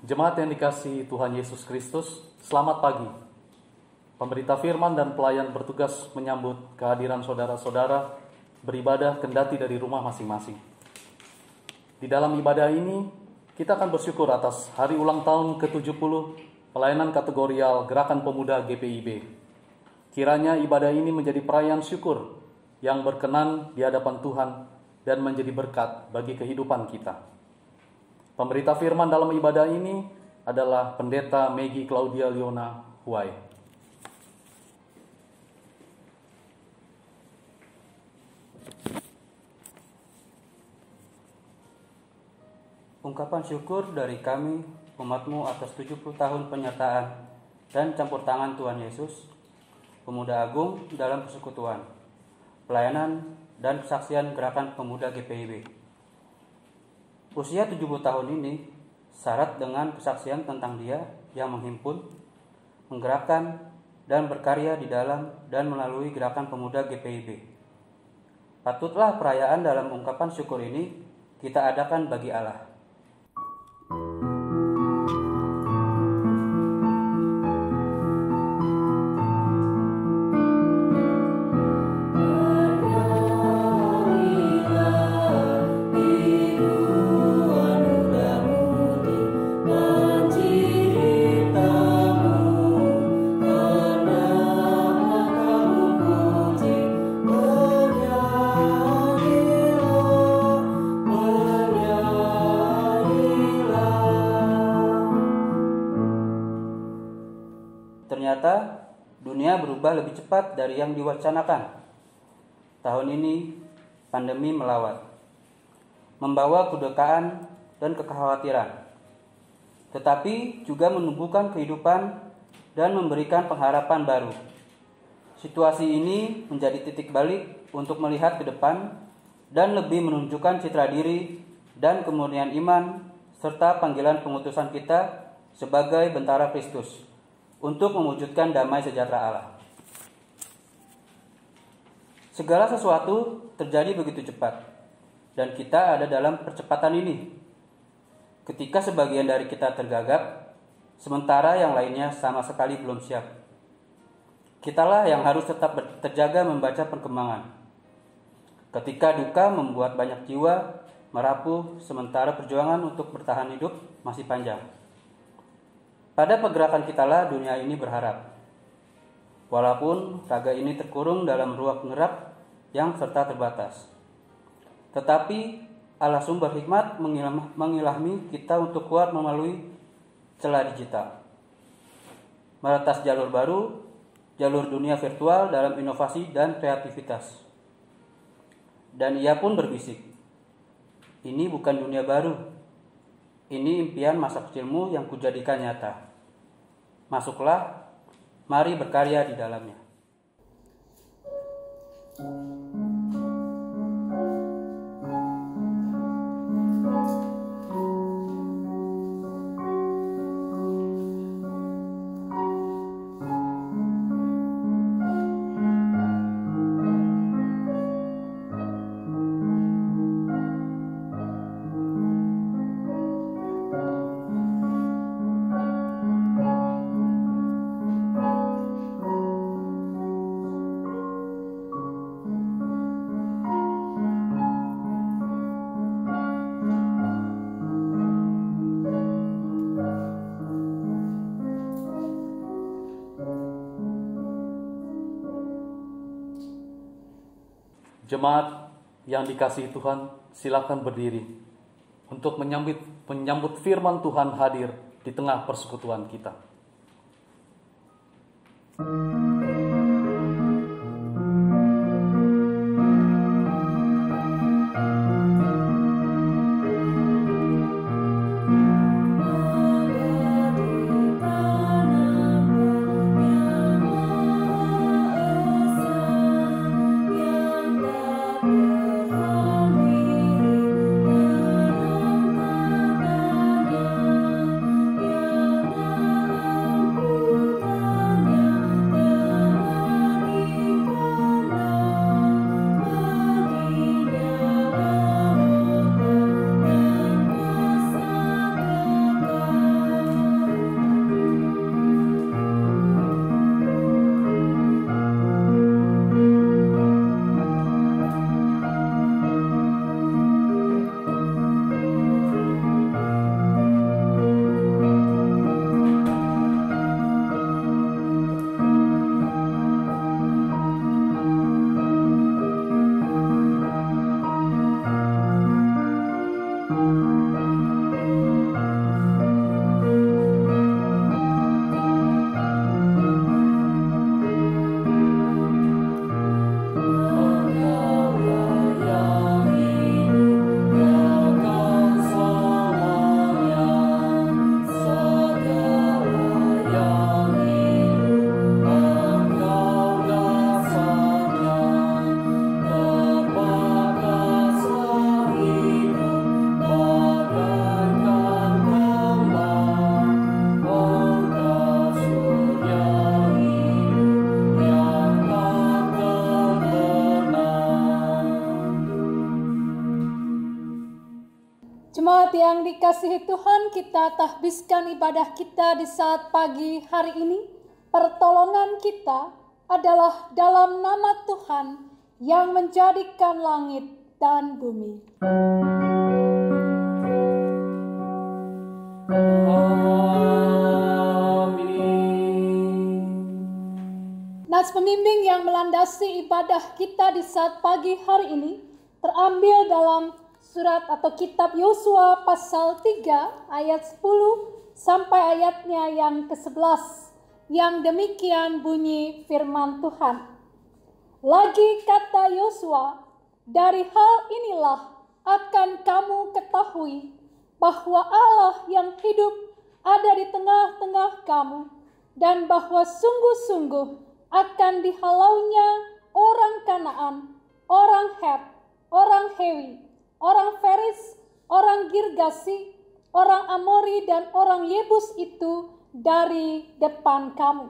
Jemaat yang dikasihi Tuhan Yesus Kristus, selamat pagi. Pemberita firman dan pelayan bertugas menyambut kehadiran saudara-saudara beribadah kendati dari rumah masing-masing. Di dalam ibadah ini, kita akan bersyukur atas hari ulang tahun ke-70 pelayanan kategorial Gerakan Pemuda GPIB. Kiranya ibadah ini menjadi perayaan syukur yang berkenan di hadapan Tuhan dan menjadi berkat bagi kehidupan kita. Pemberita firman dalam ibadah ini adalah Pendeta Maggie Claudia Liona Huai. Ungkapan syukur dari kami, umatmu atas 70 tahun penyertaan dan campur tangan Tuhan Yesus, Pemuda Agung dalam persekutuan, pelayanan dan kesaksian Gerakan Pemuda GPIB. Usia 70 tahun ini syarat dengan kesaksian tentang Dia yang menghimpun, menggerakkan, dan berkarya di dalam dan melalui Gerakan Pemuda GPIB. Patutlah perayaan dalam ungkapan syukur ini kita adakan bagi Allah. Ternyata dunia berubah lebih cepat dari yang diwacanakan. Tahun ini pandemi melawat, membawa kedukaan dan kekhawatiran, tetapi juga menumbuhkan kehidupan dan memberikan pengharapan baru. Situasi ini menjadi titik balik untuk melihat ke depan dan lebih menunjukkan citra diri dan kemurnian iman serta panggilan pengutusan kita sebagai bentara Kristus untuk mewujudkan damai sejahtera Allah. Segala sesuatu terjadi begitu cepat, dan kita ada dalam percepatan ini. Ketika sebagian dari kita tergagap, sementara yang lainnya sama sekali belum siap. Kitalah yang harus tetap terjaga membaca perkembangan. Ketika duka membuat banyak jiwa merapuh, sementara perjuangan untuk bertahan hidup masih panjang. Pada pergerakan kitalah dunia ini berharap. Walaupun raga ini terkurung dalam ruang ngerap yang serta terbatas. Tetapi Allah sumber hikmat mengilhami kita untuk kuat melalui celah digital. Meretas jalur baru, jalur dunia virtual dalam inovasi dan kreativitas. Dan ia pun berbisik, ini bukan dunia baru. Ini impian masa kecilmu yang kujadikan nyata. Masuklah, mari berkarya di dalamnya. Jemaat yang dikasihi Tuhan, silakan berdiri untuk menyambut firman Tuhan hadir di tengah persekutuan kita. Jemaat yang dikasihi Tuhan, kita tahbiskan ibadah kita di saat pagi hari ini. Pertolongan kita adalah dalam nama Tuhan yang menjadikan langit dan bumi. Nats pembimbing yang melandasi ibadah kita di saat pagi hari ini terambil dalam surat atau kitab Yosua pasal 3 ayat 10 sampai ayatnya yang ke-11, yang demikian bunyi firman Tuhan. Lagi kata Yosua, dari hal inilah akan kamu ketahui bahwa Allah yang hidup ada di tengah-tengah kamu, dan bahwa sungguh-sungguh akan dihalaunya orang Kanaan, orang Het, orang Hewi, orang Feris, orang Girgasi, orang Amori, dan orang Yebus itu dari depan kamu.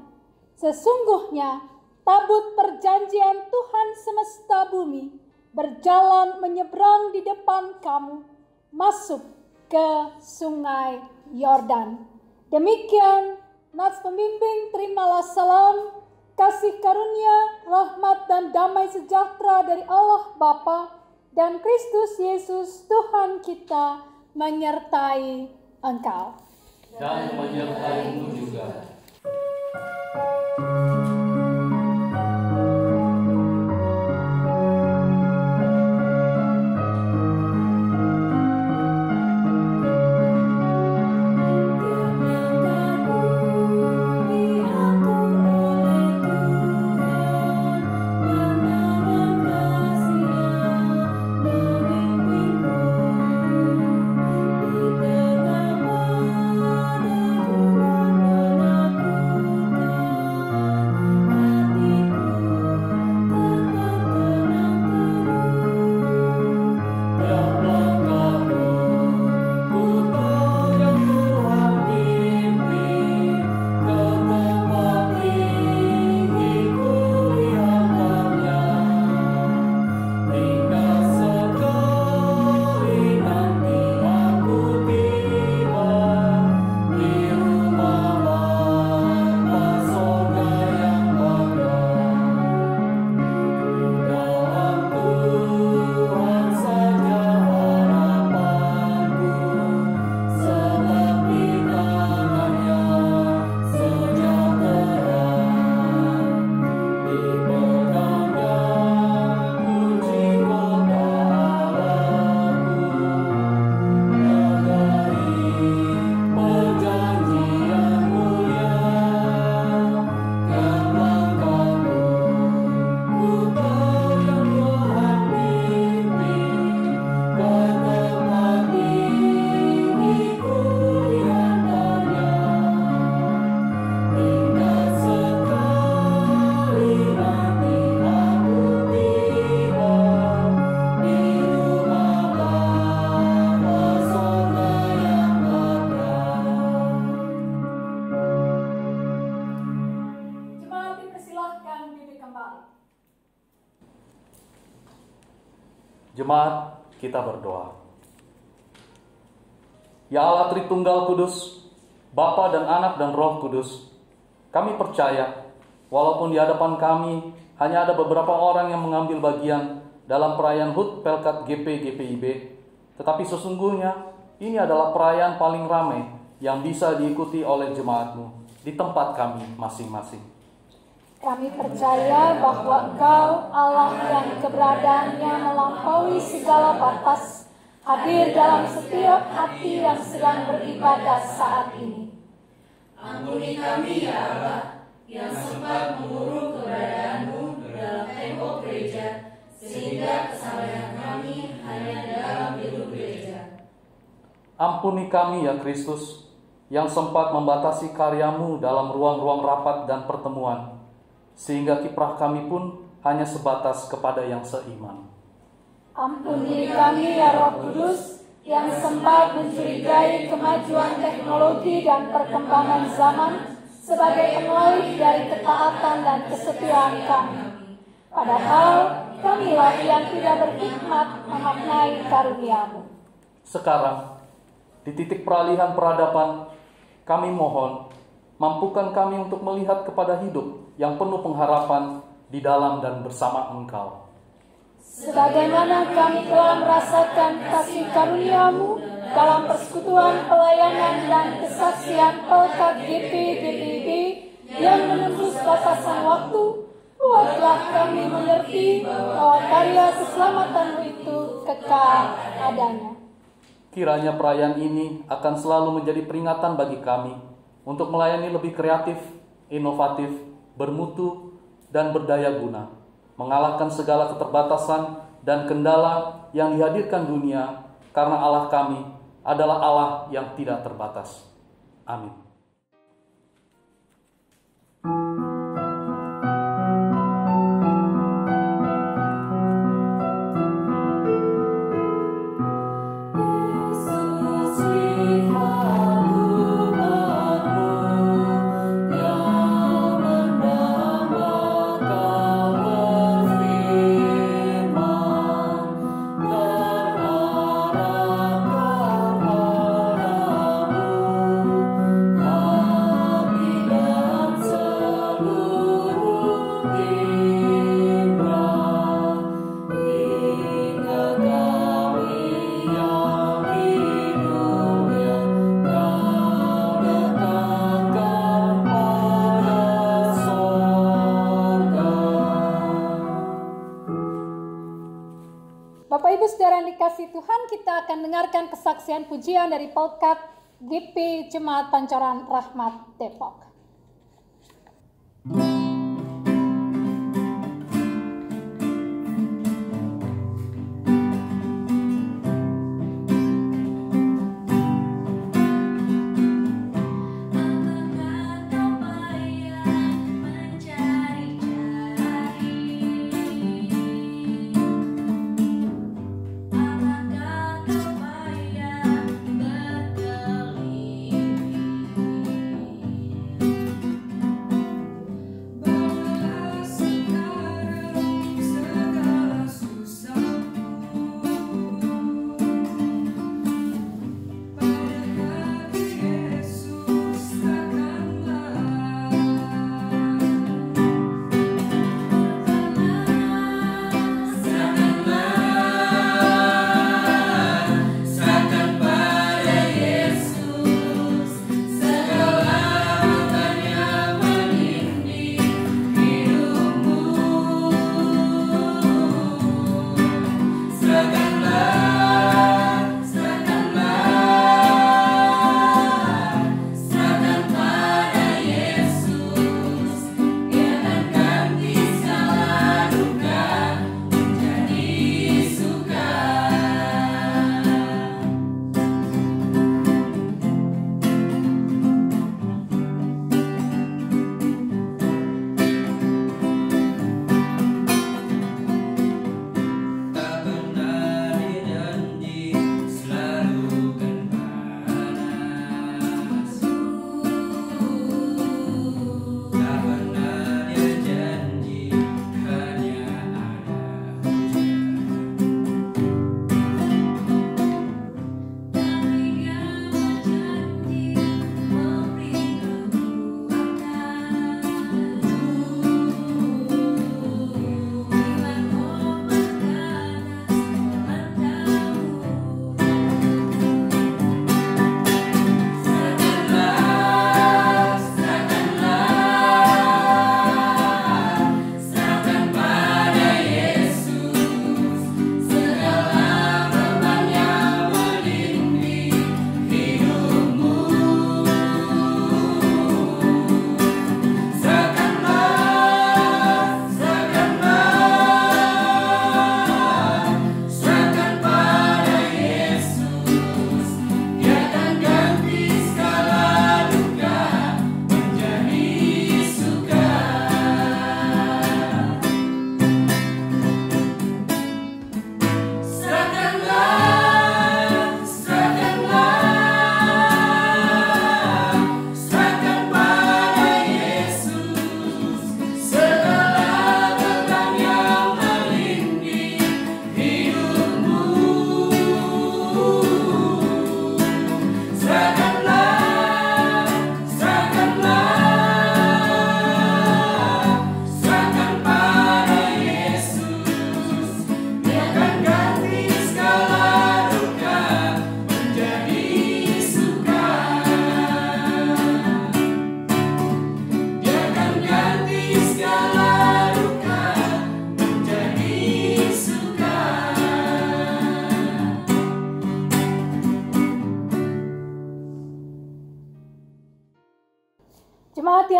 Sesungguhnya tabut perjanjian Tuhan semesta bumi berjalan menyeberang di depan kamu, masuk ke sungai Yordan. Demikian nats pembimbing, terimalah salam, kasih karunia, rahmat dan damai sejahtera dari Allah Bapa dan Kristus Yesus Tuhan kita menyertai engkau. Dan menyertaimu juga. Jemaat, kita berdoa. Ya Allah Tritunggal Kudus, Bapa dan Anak dan Roh Kudus, kami percaya walaupun di hadapan kami hanya ada beberapa orang yang mengambil bagian dalam perayaan HUT Pelkat GP-GPIB, tetapi sesungguhnya ini adalah perayaan paling ramai yang bisa diikuti oleh jemaatmu di tempat kami masing-masing. Kami percaya bahwa Engkau, Allah yang keberadaannya melampaui segala batas, hadir dalam setiap hati yang sedang beribadah saat ini. Ampuni kami ya Allah, yang sempat mengurung keberadaanmu dalam tembok gereja, sehingga kesalahan kami hanya dalam hidup gereja. Ampuni kami ya Kristus, yang sempat membatasi karyamu dalam ruang-ruang rapat dan pertemuan, sehingga kiprah kami pun hanya sebatas kepada yang seiman. Ampuni kami ya Roh Kudus, yang sempat mencurigai kemajuan teknologi dan perkembangan zaman sebagai penolak dari ketaatan dan kesetiaan kami. Padahal kamilah yang tidak berhikmat memaknai karunia-Mu. Sekarang Di titik peralihan peradaban, kami mohon, mampukan kami untuk melihat kepada hidup yang penuh pengharapan di dalam dan bersama Engkau. Sebagaimana kami telah merasakan kasih karunia-Mu dalam persekutuan pelayanan dan kesaksian Pelkat GP-GPIB yang menembus batasan waktu, buatlah kami mengerti bahwa karya keselamatan-Mu itu kekal adanya. Kiranya perayaan ini akan selalu menjadi peringatan bagi kami untuk melayani lebih kreatif, inovatif, bermutu, dan berdaya guna, mengalahkan segala keterbatasan dan kendala yang dihadirkan dunia, karena Allah kami adalah Allah yang tidak terbatas. Amin. Bapak Ibu Saudara yang dikasihi Tuhan, kita akan dengarkan kesaksian pujian dari Pelkat GP Jemaat Pancoran Rahmat Depok. Apakah kau payah berkelih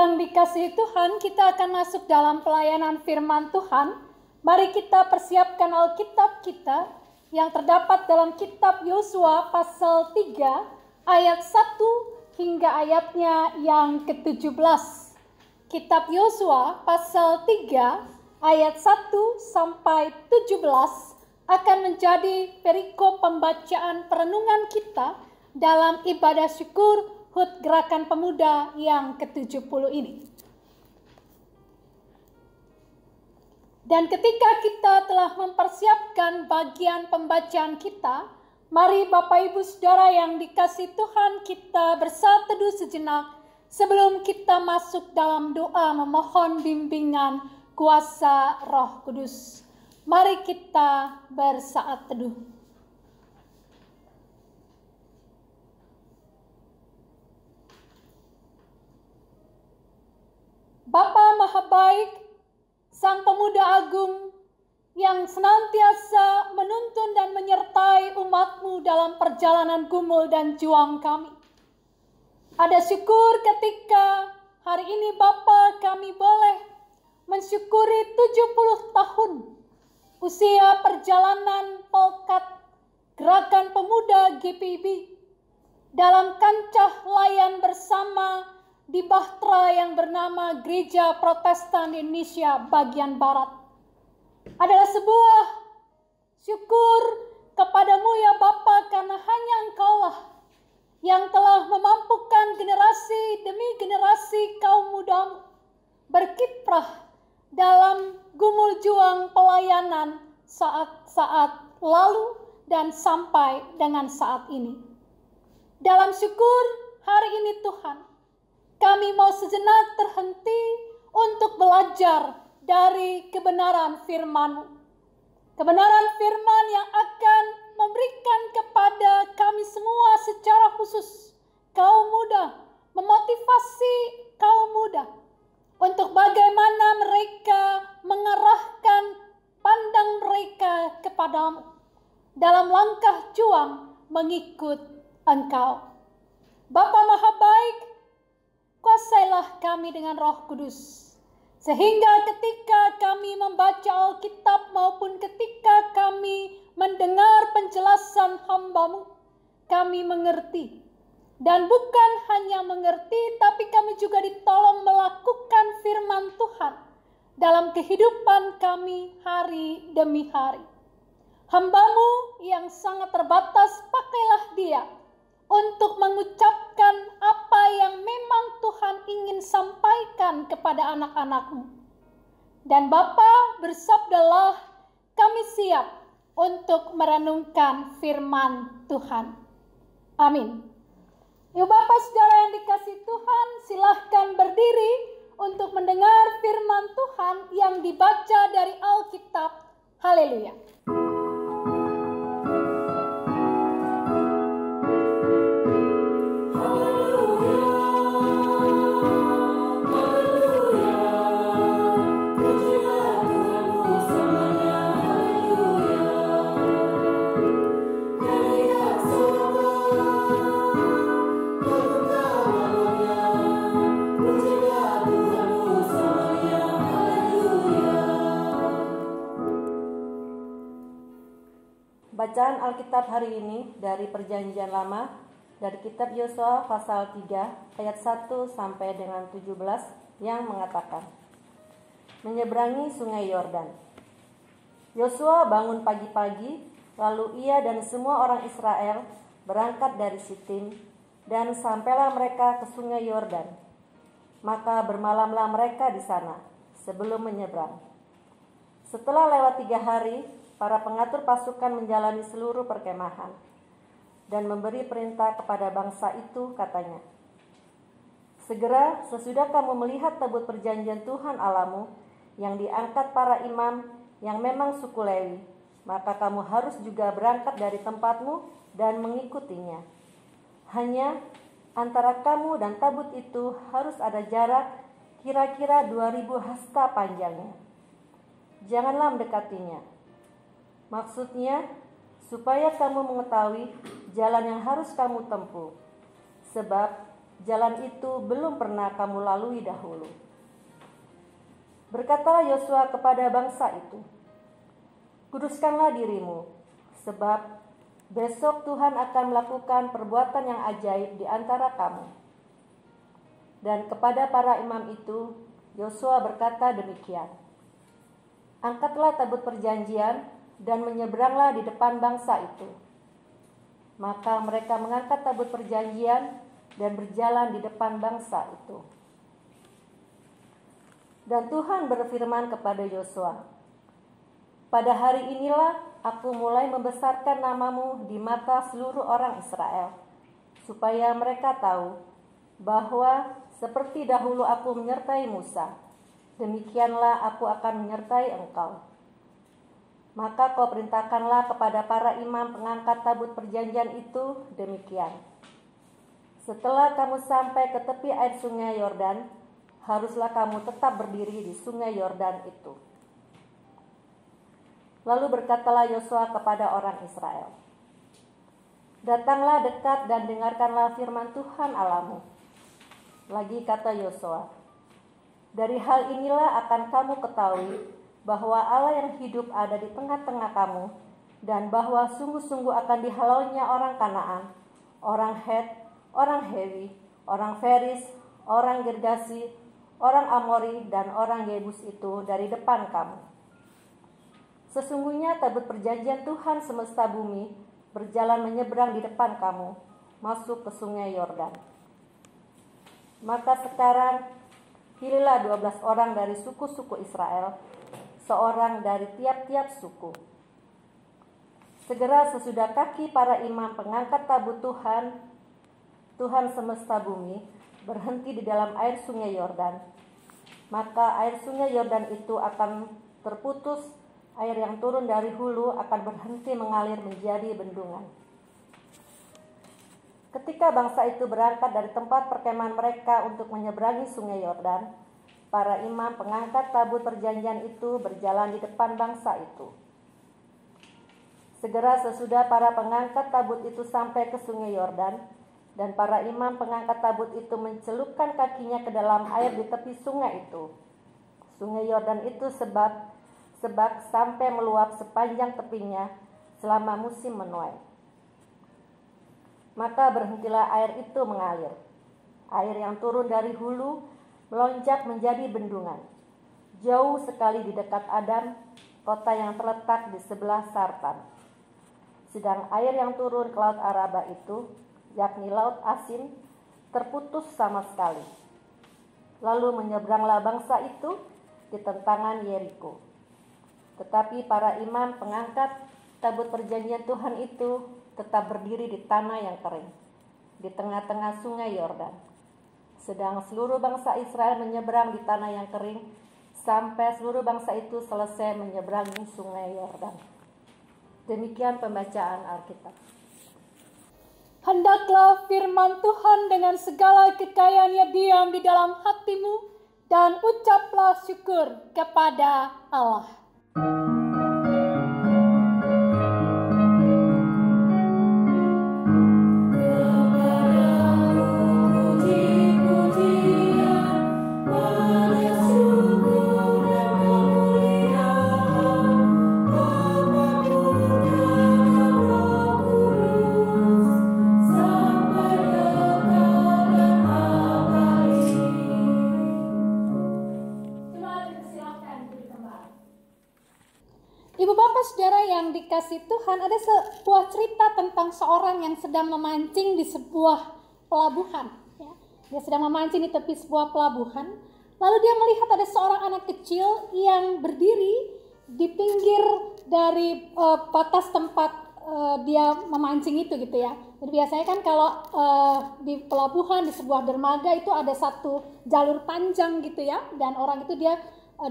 yang dikasihi Tuhan, kita akan masuk dalam pelayanan firman Tuhan. Mari kita persiapkan Alkitab kita yang terdapat dalam kitab Yosua pasal 3 ayat 1 hingga ayatnya yang ke-17. Kitab Yosua pasal 3 ayat 1 sampai 17 akan menjadi perikop pembacaan perenungan kita dalam ibadah syukur HUT Gerakan Pemuda yang ke-70 ini. Dan ketika kita telah mempersiapkan bagian pembacaan kita, mari Bapak Ibu Saudara yang dikasihi Tuhan, kita bersatu teduh sejenak sebelum kita masuk dalam doa memohon bimbingan kuasa Roh Kudus. Mari kita bersaat teduh. Bapa Maha Baik, Sang Pemuda Agung yang senantiasa menuntun dan menyertai umat-Mu dalam perjalanan gumul dan juang kami. Ada syukur ketika hari ini Bapa kami boleh mensyukuri 70 tahun usia perjalanan Polkat Gerakan Pemuda GPIB dalam kancah layan bersama di bahtera yang bernama Gereja Protestan Indonesia bagian Barat. Adalah sebuah syukur kepadamu ya Bapa, karena hanya Engkaulah yang telah memampukan generasi demi generasi kaum mudamu berkiprah dalam gumul juang pelayanan saat-saat lalu dan sampai dengan saat ini. Dalam syukur hari ini Tuhan, kami mau sejenak terhenti untuk belajar dari kebenaran firman-Mu. Kebenaran firman yang akan memberikan kepada kami semua secara khusus kaum muda, memotivasi kaum muda untuk bagaimana mereka mengarahkan pandang mereka kepadamu dalam langkah juang mengikut Engkau. Bapa Maha Baik, kuasailah kami dengan Roh Kudus, sehingga ketika kami membaca Alkitab maupun ketika kami mendengar penjelasan hamba-Mu, kami mengerti. Dan bukan hanya mengerti, tapi kami juga ditolong melakukan firman Tuhan dalam kehidupan kami hari demi hari. Hamba-Mu yang sangat terbatas, pakailah dia untuk mengucapkan apa yang memang Tuhan ingin sampaikan kepada anak-anak-Mu. Dan Bapa, bersabdalah, kami siap untuk merenungkan firman Tuhan. Amin. Yuk Bapak Saudara yang dikasihi Tuhan, silahkan berdiri untuk mendengar firman Tuhan yang dibaca dari Alkitab. Haleluya. Bacaan Alkitab hari ini dari Perjanjian Lama dari kitab Yosua pasal 3 ayat 1 sampai dengan 17 yang mengatakan, menyeberangi sungai Yordan. Yosua bangun pagi-pagi, lalu ia dan semua orang Israel berangkat dari Sitim, dan sampailah mereka ke sungai Yordan. Maka bermalamlah mereka di sana sebelum menyeberang. Setelah lewat 3 hari, para pengatur pasukan menjalani seluruh perkemahan dan memberi perintah kepada bangsa itu, katanya, segera sesudah kamu melihat tabut perjanjian Tuhan Allahmu yang diangkat para imam yang memang suku Lewi, maka kamu harus juga berangkat dari tempatmu dan mengikutinya. Hanya antara kamu dan tabut itu harus ada jarak kira-kira 2000 hasta panjangnya. Janganlah mendekatinya. Maksudnya, supaya kamu mengetahui jalan yang harus kamu tempuh. Sebab Jalan itu belum pernah kamu lalui dahulu. Berkatalah Yosua kepada bangsa itu, kuduskanlah dirimu, sebab besok Tuhan akan melakukan perbuatan yang ajaib di antara kamu. Dan kepada para imam itu, Yosua berkata demikian, angkatlah tabut perjanjian dan menyeberanglah di depan bangsa itu. Maka mereka mengangkat tabut perjanjian dan berjalan di depan bangsa itu. Dan Tuhan berfirman kepada Yosua, pada hari inilah aku mulai membesarkan namamu di mata seluruh orang Israel, supaya mereka tahu bahwa seperti dahulu aku menyertai Musa, demikianlah aku akan menyertai engkau. Maka kau perintahkanlah kepada para imam pengangkat tabut perjanjian itu demikian. Setelah kamu sampai ke tepi air sungai Yordan, haruslah kamu tetap berdiri di sungai Yordan itu. Lalu berkatalah Yosua kepada orang Israel, datanglah dekat dan dengarkanlah firman Tuhan Allahmu. Lagi kata Yosua, dari hal inilah akan kamu ketahui bahwa Allah yang hidup ada di tengah-tengah kamu, dan bahwa sungguh-sungguh akan dihalaunya orang Kanaan, orang Het, orang Hewi, orang Feris, orang Girgasi, orang Amori, dan orang Yebus itu dari depan kamu. Sesungguhnya tabut perjanjian Tuhan semesta bumi berjalan menyeberang di depan kamu, masuk ke sungai Yordan. Maka sekarang pilihlah 12 orang dari suku-suku Israel, seorang dari tiap-tiap suku. Segera sesudah kaki para imam pengangkat tabut Tuhan semesta bumi berhenti di dalam air sungai Yordan, maka air sungai Yordan itu akan terputus, air yang turun dari hulu akan berhenti mengalir menjadi bendungan. Ketika bangsa itu berangkat dari tempat perkemahan mereka untuk menyeberangi sungai Yordan, para imam pengangkat tabut perjanjian itu berjalan di depan bangsa itu. Segera sesudah para pengangkat tabut itu sampai ke sungai Yordan, dan para imam pengangkat tabut itu mencelupkan kakinya ke dalam air di tepi sungai itu. Sungai Yordan itu sebak sampai meluap sepanjang tepinya selama musim menuai. Maka berhentilah air itu mengalir. Air yang turun dari hulu melonjak menjadi bendungan, jauh sekali di dekat Adam, kota yang terletak di sebelah Sartan. Sedang air yang turun ke laut Araba itu, yakni laut asin, terputus sama sekali. Lalu menyeberanglah bangsa itu di tentangan Yeriko. Tetapi para imam pengangkat tabut perjanjian Tuhan itu tetap berdiri di tanah yang kering, di tengah-tengah sungai Yordan. Sedang seluruh bangsa Israel menyeberang di tanah yang kering, sampai seluruh bangsa itu selesai menyeberangi sungai Yordan. Demikian pembacaan Alkitab. Hendaklah firman Tuhan dengan segala kekayaannya diam di dalam hatimu, dan ucaplah syukur kepada Allah. Saudara yang dikasih Tuhan, ada sebuah cerita tentang seorang yang sedang memancing di sebuah pelabuhan. Ya. Dia sedang memancing di tepi sebuah pelabuhan. Lalu dia melihat ada seorang anak kecil yang berdiri di pinggir dari batas tempat dia memancing itu gitu ya. Jadi biasanya kan kalau di pelabuhan, di sebuah dermaga itu ada satu jalur panjang gitu ya. Dan orang itu dia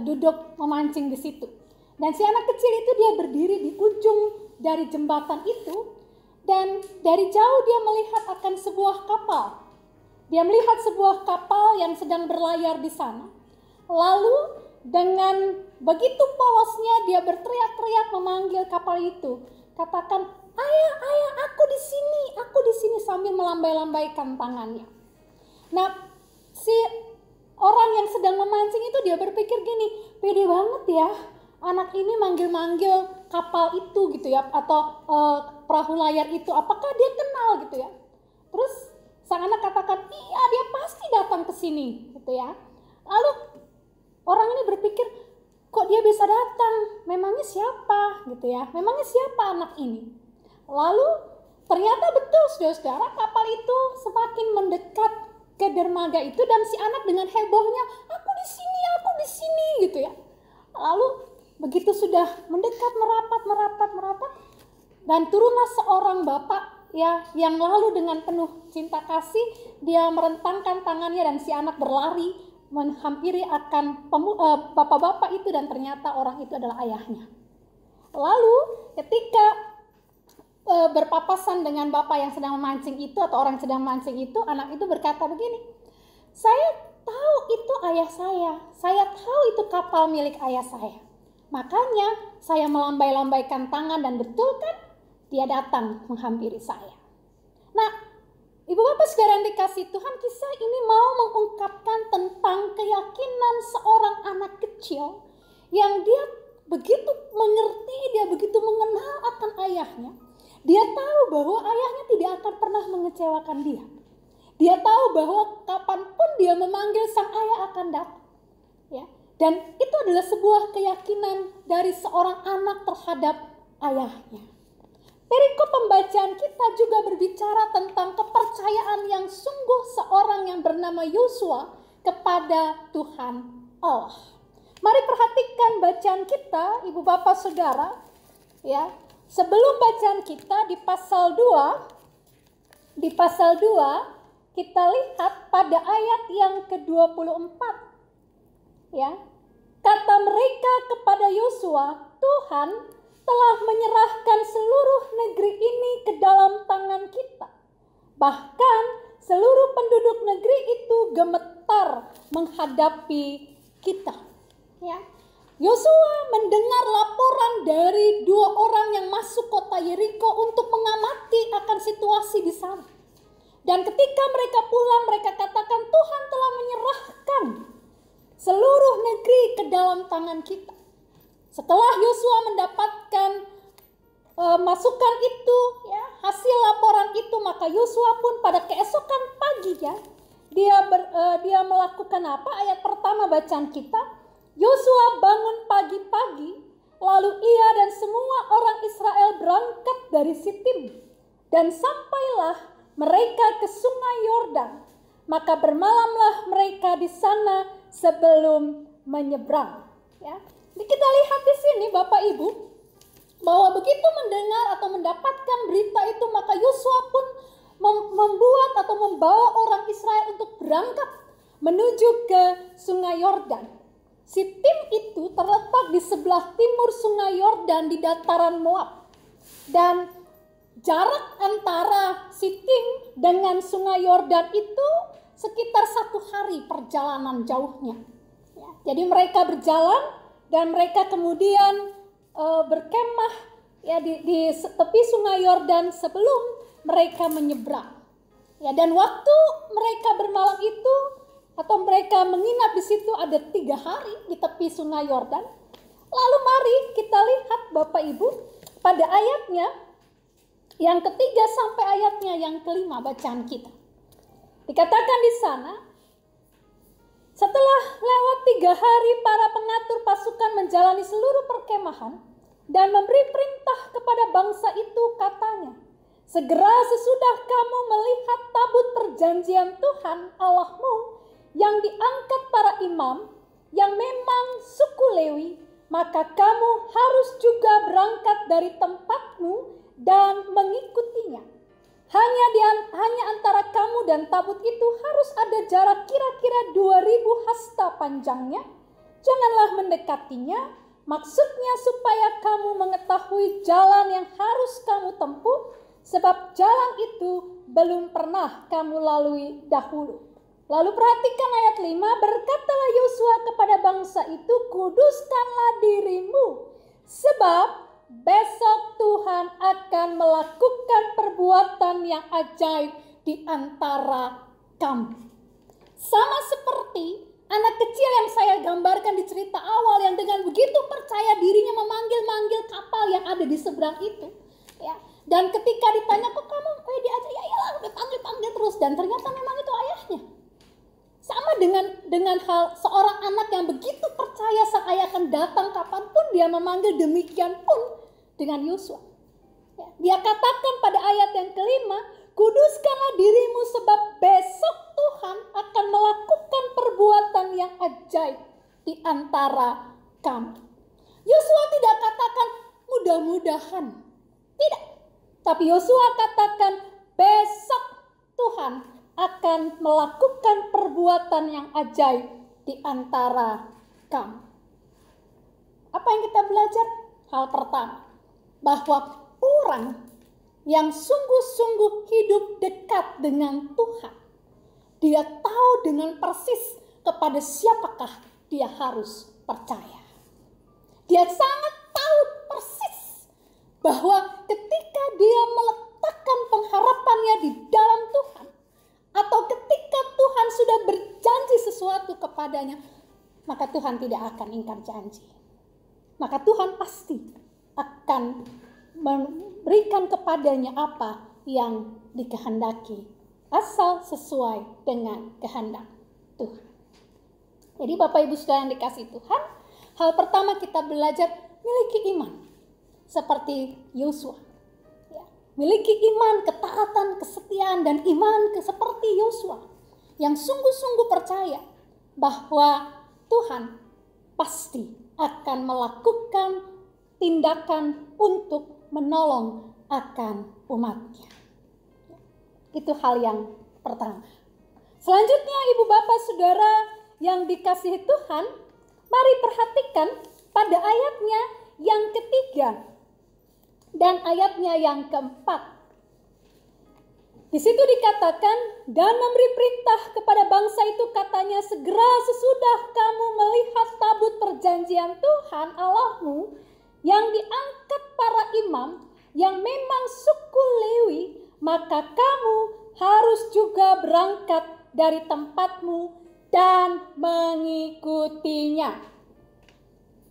duduk memancing di situ. Dan si anak kecil itu dia berdiri di ujung dari jembatan itu, dan dari jauh dia melihat akan sebuah kapal. Dia melihat sebuah kapal yang sedang berlayar di sana. Lalu dengan begitu polosnya dia berteriak-teriak memanggil kapal itu. Katakan, ayah, aku di sini sambil melambai-lambaikan tangannya. Nah, si orang yang sedang memancing itu dia berpikir gini, pede banget ya anak ini manggil-manggil kapal itu gitu ya, atau perahu layar itu, apakah dia kenal gitu ya. Terus sang anak katakan, iya dia pasti datang ke sini gitu ya. Lalu orang ini berpikir, kok dia bisa datang, memangnya siapa gitu ya, memangnya siapa anak ini. Lalu ternyata betul saudara-saudara, kapal itu semakin mendekat ke dermaga itu dan si anak dengan hebohnya, aku di sini gitu ya. Lalu begitu sudah mendekat, merapat dan turunlah seorang bapak ya yang lalu dengan penuh cinta kasih dia merentangkan tangannya dan si anak berlari menghampiri akan bapak-bapak itu dan ternyata orang itu adalah ayahnya. Lalu ketika berpapasan dengan bapak yang sedang memancing itu atau orang yang sedang memancing itu, anak itu berkata begini, saya tahu itu ayah saya tahu itu kapal milik ayah saya. Makanya saya melambai-lambaikan tangan dan betul kan dia datang menghampiri saya. Nah, Ibu Bapak Saudara yang dikasihi Tuhan, kisah ini mau mengungkapkan tentang keyakinan seorang anak kecil yang dia begitu mengerti, dia begitu mengenal akan ayahnya. Dia tahu bahwa ayahnya tidak akan pernah mengecewakan dia. Dia tahu bahwa kapanpun dia memanggil sang ayah akan datang. Ya. Dan itu adalah sebuah keyakinan dari seorang anak terhadap ayahnya. Perikop pembacaan kita juga berbicara tentang kepercayaan yang sungguh seorang yang bernama Yosua kepada Tuhan Allah. Mari perhatikan bacaan kita, Ibu Bapak Saudara. Ya, sebelum bacaan kita di pasal 2, kita lihat pada ayat yang ke-24. Ya. Kata mereka kepada Yosua, Tuhan telah menyerahkan seluruh negeri ini ke dalam tangan kita. Bahkan seluruh penduduk negeri itu gemetar menghadapi kita. Ya. Yosua mendengar laporan dari 2 orang yang masuk kota Yeriko untuk mengamati akan situasi di sana. Dan ketika mereka pulang, mereka katakan Tuhan telah menyerahkan seluruh negeri ke dalam tangan kita. Setelah Yosua mendapatkan masukan itu, ya, hasil laporan itu, maka Yosua pun pada keesokan paginya dia melakukan apa? Ayat pertama bacaan kita, Yosua bangun pagi-pagi, lalu ia dan semua orang Israel berangkat dari Sitim dan sampailah mereka ke sungai Yordan. Maka bermalamlah mereka di sana sebelum menyeberang. Ya. Jadi kita lihat di sini Bapak Ibu bahwa begitu mendengar atau mendapatkan berita itu, maka Yosua pun membuat atau membawa orang Israel untuk berangkat menuju ke sungai Yordan. Sitim itu terletak di sebelah timur sungai Yordan di dataran Moab. Dan jarak antara Sitim dengan sungai Yordan itu sekitar 1 hari perjalanan jauhnya. Ya, jadi mereka berjalan dan mereka kemudian berkemah ya di tepi sungai Yordan sebelum mereka menyeberang. Ya, dan waktu mereka bermalam itu atau mereka menginap di situ ada 3 hari di tepi sungai Yordan. Lalu mari kita lihat Bapak Ibu pada ayatnya yang ketiga sampai ayatnya yang kelima bacaan kita. Dikatakan di sana, setelah lewat 3 hari para pengatur pasukan menjalani seluruh perkemahan dan memberi perintah kepada bangsa itu, katanya, segera sesudah kamu melihat tabut perjanjian Tuhan Allahmu yang diangkat para imam yang memang suku Lewi, maka kamu harus juga berangkat dari tempatmu dan mengikutinya. Hanya antara kamu dan tabut itu harus ada jarak kira-kira 2000 hasta panjangnya. Janganlah mendekatinya, maksudnya supaya kamu mengetahui jalan yang harus kamu tempuh, sebab jalan itu belum pernah kamu lalui dahulu. Lalu perhatikan ayat 5, berkatalah Yosua kepada bangsa itu, kuduskanlah dirimu, sebab besok Tuhan akan melakukan perbuatan yang ajaib di antara kamu. Sama seperti anak kecil yang saya gambarkan di cerita awal yang dengan begitu percaya dirinya memanggil-manggil kapal yang ada di seberang itu. Ya. Dan ketika ditanya, kok kamu diajak? Ya iyalah, udah panggil terus. Dan ternyata memang itu ayahnya. Sama dengan hal seorang anak yang begitu percaya sang ayah akan datang kapanpun, dia memanggil, demikian pun dengan Yosua. Ya. Dia katakan pada ayat yang kelima, kuduskanlah dirimu sebab besok Tuhan akan melakukan perbuatan yang ajaib di antara kamu. Yosua tidak katakan mudah-mudahan. Tidak. Tapi Yosua katakan besok Tuhan akan melakukan perbuatan yang ajaib di antara kamu. Apa yang kita belajar? Hal pertama, bahwa orang yang sungguh-sungguh hidup dekat dengan Tuhan, dia tahu dengan persis kepada siapakah dia harus percaya. Dia sangat tahu persis bahwa ketika dia meletakkan pengharapannya di dalam Tuhan, atau ketika Tuhan sudah berjanji sesuatu kepadanya, maka Tuhan tidak akan ingkar janji. Maka Tuhan pasti akan memberikan kepadanya apa yang dikehendaki, asal sesuai dengan kehendak Tuhan. Jadi Bapak Ibu Saudara yang dikasihi Tuhan, hal pertama kita belajar miliki iman seperti Yosua. Ya, miliki iman, ketaatan, kesetiaan, dan iman seperti Yosua yang sungguh-sungguh percaya bahwa Tuhan pasti akan melakukan tindakan untuk menolong akan umatnya. Itu hal yang pertama. Selanjutnya Ibu Bapak Saudara yang dikasihi Tuhan, mari perhatikan pada ayatnya yang ketiga dan ayatnya yang keempat. Di situ dikatakan, dan memberi perintah kepada bangsa itu, katanya, segera sesudah kamu melihat tabut perjanjian Tuhan Allahmu yang diangkat para imam yang memang suku Lewi, maka kamu harus juga berangkat dari tempatmu dan mengikutinya.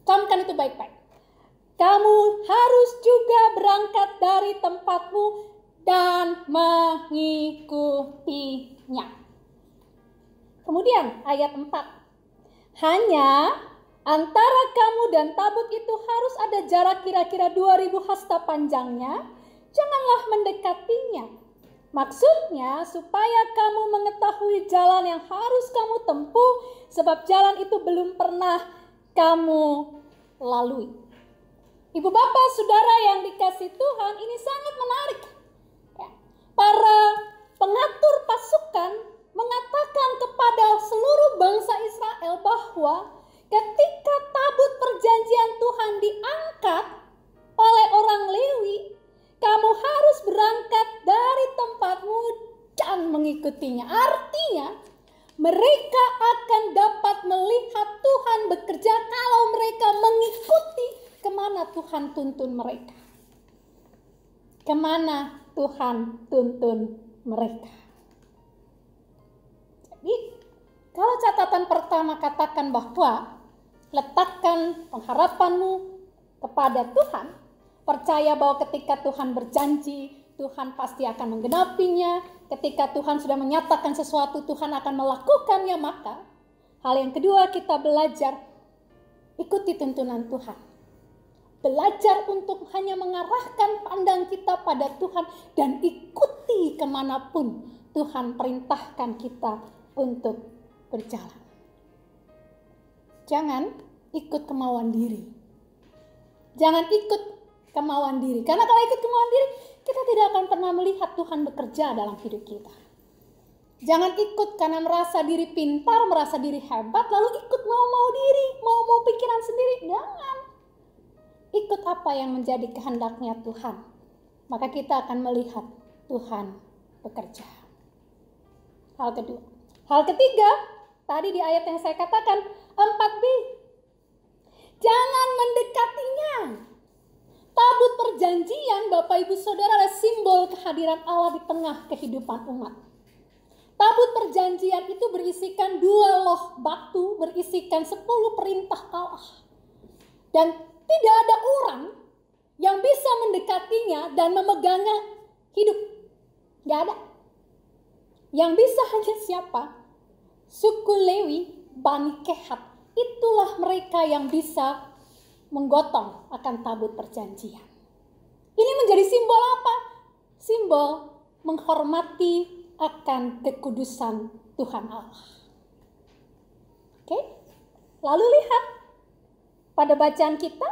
Camkan itu baik-baik. Kamu harus juga berangkat dari tempatmu dan mengikutinya. Kemudian ayat 4. Hanya antara kamu dan tabut itu harus ada jarak kira-kira 2000 hasta panjangnya. Janganlah mendekatinya. Maksudnya supaya kamu mengetahui jalan yang harus kamu tempuh, sebab jalan itu belum pernah kamu lalui. Ibu bapak saudara yang dikasihi Tuhan, ini sangat menarik. Para pengatur pasukan mengatakan kepada seluruh bangsa Israel bahwa ketika tabut perjanjian Tuhan diangkat oleh orang Lewi, kamu harus berangkat dari tempatmu dan mengikutinya. Artinya mereka akan dapat melihat Tuhan bekerja kalau mereka mengikuti kemana Tuhan tuntun mereka. Kemana Tuhan tuntun mereka. Jadi kalau catatan pertama katakan bahwa letakkan pengharapanmu kepada Tuhan, percaya bahwa ketika Tuhan berjanji, Tuhan pasti akan menggenapinya. Ketika Tuhan sudah menyatakan sesuatu, Tuhan akan melakukannya. Maka hal yang kedua, kita belajar ikuti tuntunan Tuhan. Belajar untuk hanya mengarahkan pandang kita pada Tuhan dan ikuti kemanapun Tuhan perintahkan kita untuk berjalan. Jangan ikut kemauan diri. Jangan ikut kemauan diri. Karena kalau ikut kemauan diri, kita tidak akan pernah melihat Tuhan bekerja dalam hidup kita. Jangan ikut karena merasa diri pintar, merasa diri hebat, lalu ikut mau diri, mau pikiran sendiri. Jangan. Ikut apa yang menjadi kehendaknya Tuhan. Maka kita akan melihat Tuhan bekerja. Hal kedua. Hal ketiga, tadi di ayat yang saya katakan, 4b. Jangan mendekatinya. Tabut perjanjian, Bapak Ibu Saudara, adalah simbol kehadiran Allah di tengah kehidupan umat. Tabut perjanjian itu berisikan 2 loh batu, berisikan 10 perintah Allah. Dan tidak ada orang yang bisa mendekatinya dan memegangnya hidup. Gak ada. Yang bisa hanya siapa? Suku Lewi, Bani Kehat. Itulah mereka yang bisa menggotong akan tabut perjanjian. Ini menjadi simbol apa? Simbol menghormati akan kekudusan Tuhan Allah. Oke? Lalu lihat pada bacaan kita,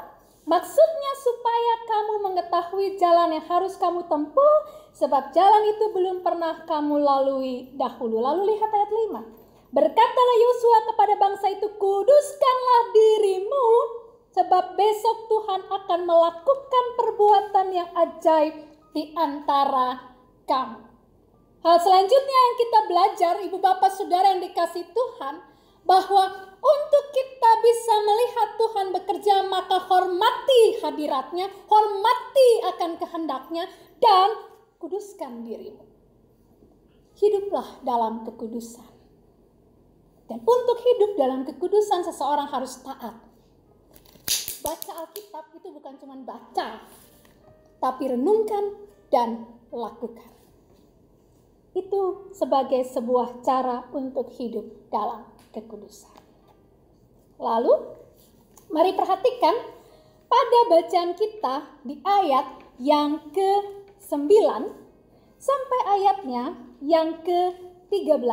maksudnya supaya kamu mengetahui jalan yang harus kamu tempuh, sebab jalan itu belum pernah kamu lalui dahulu. Lalu lihat ayat 5. Berkatalah Yosua kepada bangsa itu, kuduskanlah dirimu, sebab besok Tuhan akan melakukan perbuatan yang ajaib di antara kamu. Hal selanjutnya yang kita belajar, ibu bapak saudara yang dikasih Tuhan, bahwa untuk kita bisa melihat Tuhan bekerja, maka hormati hadiratnya, hormati akan kehendaknya, dan kuduskan dirimu. Hiduplah dalam kekudusan. Dan untuk hidup dalam kekudusan, seseorang harus taat. Baca Alkitab itu bukan cuma baca, tapi renungkan dan lakukan. Itu sebagai sebuah cara untuk hidup dalam kekudusan. Lalu, mari perhatikan pada bacaan kita di ayat yang ke-9 sampai ayatnya yang ke-13.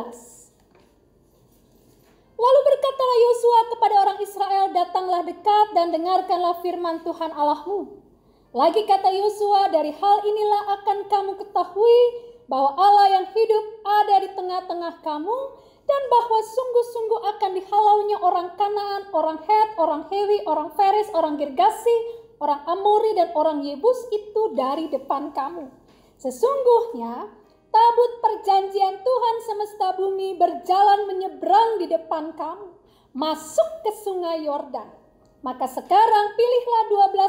Lalu berkatalah Yosua kepada orang Israel, datanglah dekat dan dengarkanlah firman Tuhan Allahmu. Lagi kata Yosua, dari hal inilah akan kamu ketahui bahwa Allah yang hidup ada di tengah-tengah kamu, dan bahwa sungguh-sungguh akan dihalaunya orang Kanaan, orang Het, orang Hewi, orang Feres, orang Girgasi, orang Amori, dan orang Yebus itu dari depan kamu. Sesungguhnya tabut perjanjian Tuhan semesta bumi berjalan menyeberang di depan kamu, masuk ke sungai Yordan. Maka sekarang pilihlah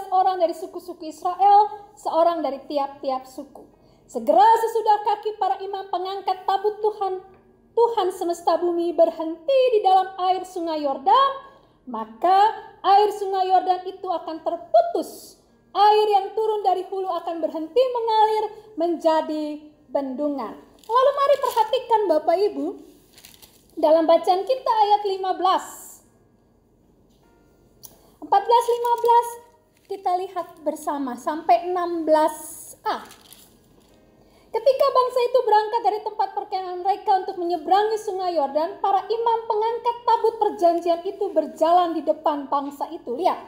12 orang dari suku-suku Israel, seorang dari tiap-tiap suku. Segera sesudah kaki para imam pengangkat tabut Tuhan semesta bumi berhenti di dalam air sungai Yordan, maka air sungai Yordan itu akan terputus. Air yang turun dari hulu akan berhenti mengalir menjadi bendungan. Lalu mari perhatikan Bapak Ibu, dalam bacaan kita ayat 14-15, kita lihat bersama sampai 16a. Ketika bangsa itu berangkat dari tempat perkemahan mereka untuk menyeberangi sungai Yordan, para imam pengangkat tabut perjanjian itu berjalan di depan bangsa itu. Lihat,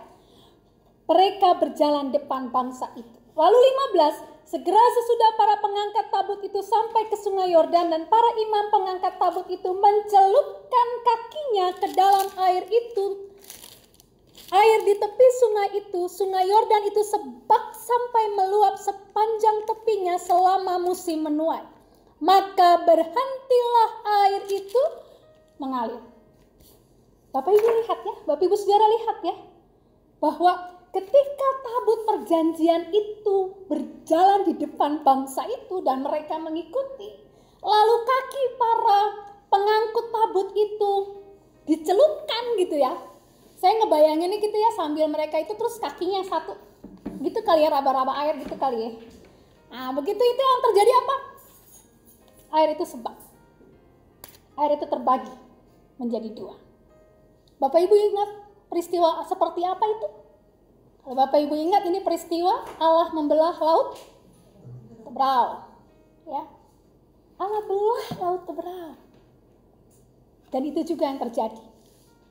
mereka berjalan depan bangsa itu. Lalu 15, segera sesudah para pengangkat tabut itu sampai ke sungai Yordan, dan para imam pengangkat tabut itu mencelupkan kakinya ke dalam air itu. Air di tepi sungai itu, sungai Yordan itu sebak sampai meluap sepanjang tepinya selama musim menuai. Maka berhentilah air itu mengalir. Bapak Ibu lihat ya, Bapak Ibu saudara lihat ya, bahwa ketika tabut perjanjian itu berjalan di depan bangsa itu dan mereka mengikuti, lalu kaki para pengangkut tabut itu dicelupkan gitu ya. Saya ngebayanginnya gitu ya, sambil mereka itu terus kakinya satu gitu kali ya, raba-raba air gitu kali ya. Nah begitu itu yang terjadi apa? Air itu sebak. Air itu terbagi menjadi 2. Bapak Ibu ingat peristiwa seperti apa itu? Kalau Bapak Ibu ingat, ini peristiwa Allah membelah laut Tebral. Ya. Allah belah laut Tebral. Dan itu juga yang terjadi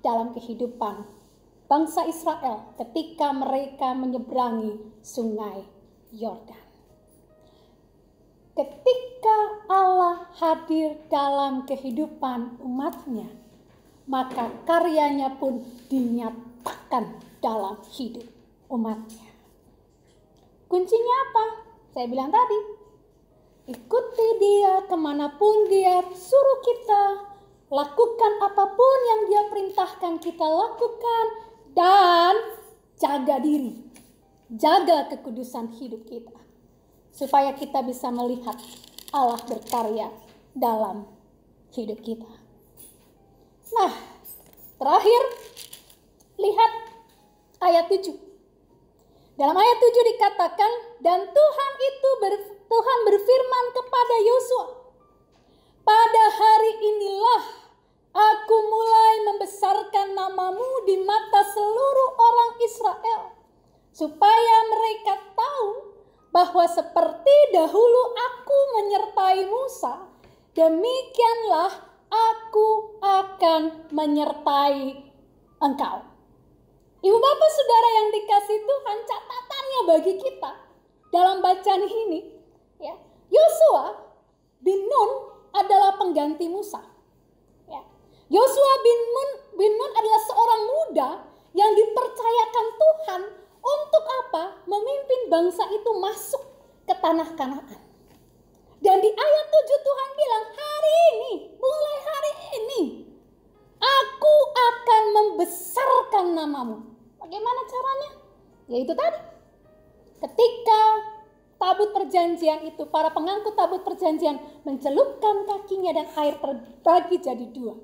dalam kehidupan bangsa Israel ketika mereka menyeberangi sungai Yordan. Ketika Allah hadir dalam kehidupan umatnya, maka karyanya pun dinyatakan dalam hidup umatnya. Kuncinya apa? Saya bilang tadi, ikuti dia kemanapun dia suruh kita, lakukan apapun yang dia perintahkan kita lakukan, dan jaga diri, jaga kekudusan hidup kita, supaya kita bisa melihat Allah berkarya dalam hidup kita. Nah, terakhir lihat ayat 7. Dalam ayat 7 dikatakan, dan Tuhan berfirman kepada Yosua, pada hari inilah aku mulai membesarkan namamu di mata seluruh orang Israel, supaya mereka tahu bahwa seperti dahulu aku menyertai Musa, demikianlah aku akan menyertai engkau. Ibu bapak saudara yang dikasih Tuhan, catatannya bagi kita dalam bacaan ini, ya, Yosua bin Nun adalah pengganti Musa. Ya. Yosua bin Nun adalah seorang muda yang dipercayakan Tuhan untuk apa? Memimpin bangsa itu masuk ke tanah Kanaan. Dan di ayat 7 Tuhan bilang, hari ini, mulai hari ini, aku akan membesarkan namamu. Bagaimana caranya? Yaitu tadi, ketika tabut perjanjian itu, para pengangkut tabut perjanjian mencelupkan kakinya dan air terbagi jadi dua.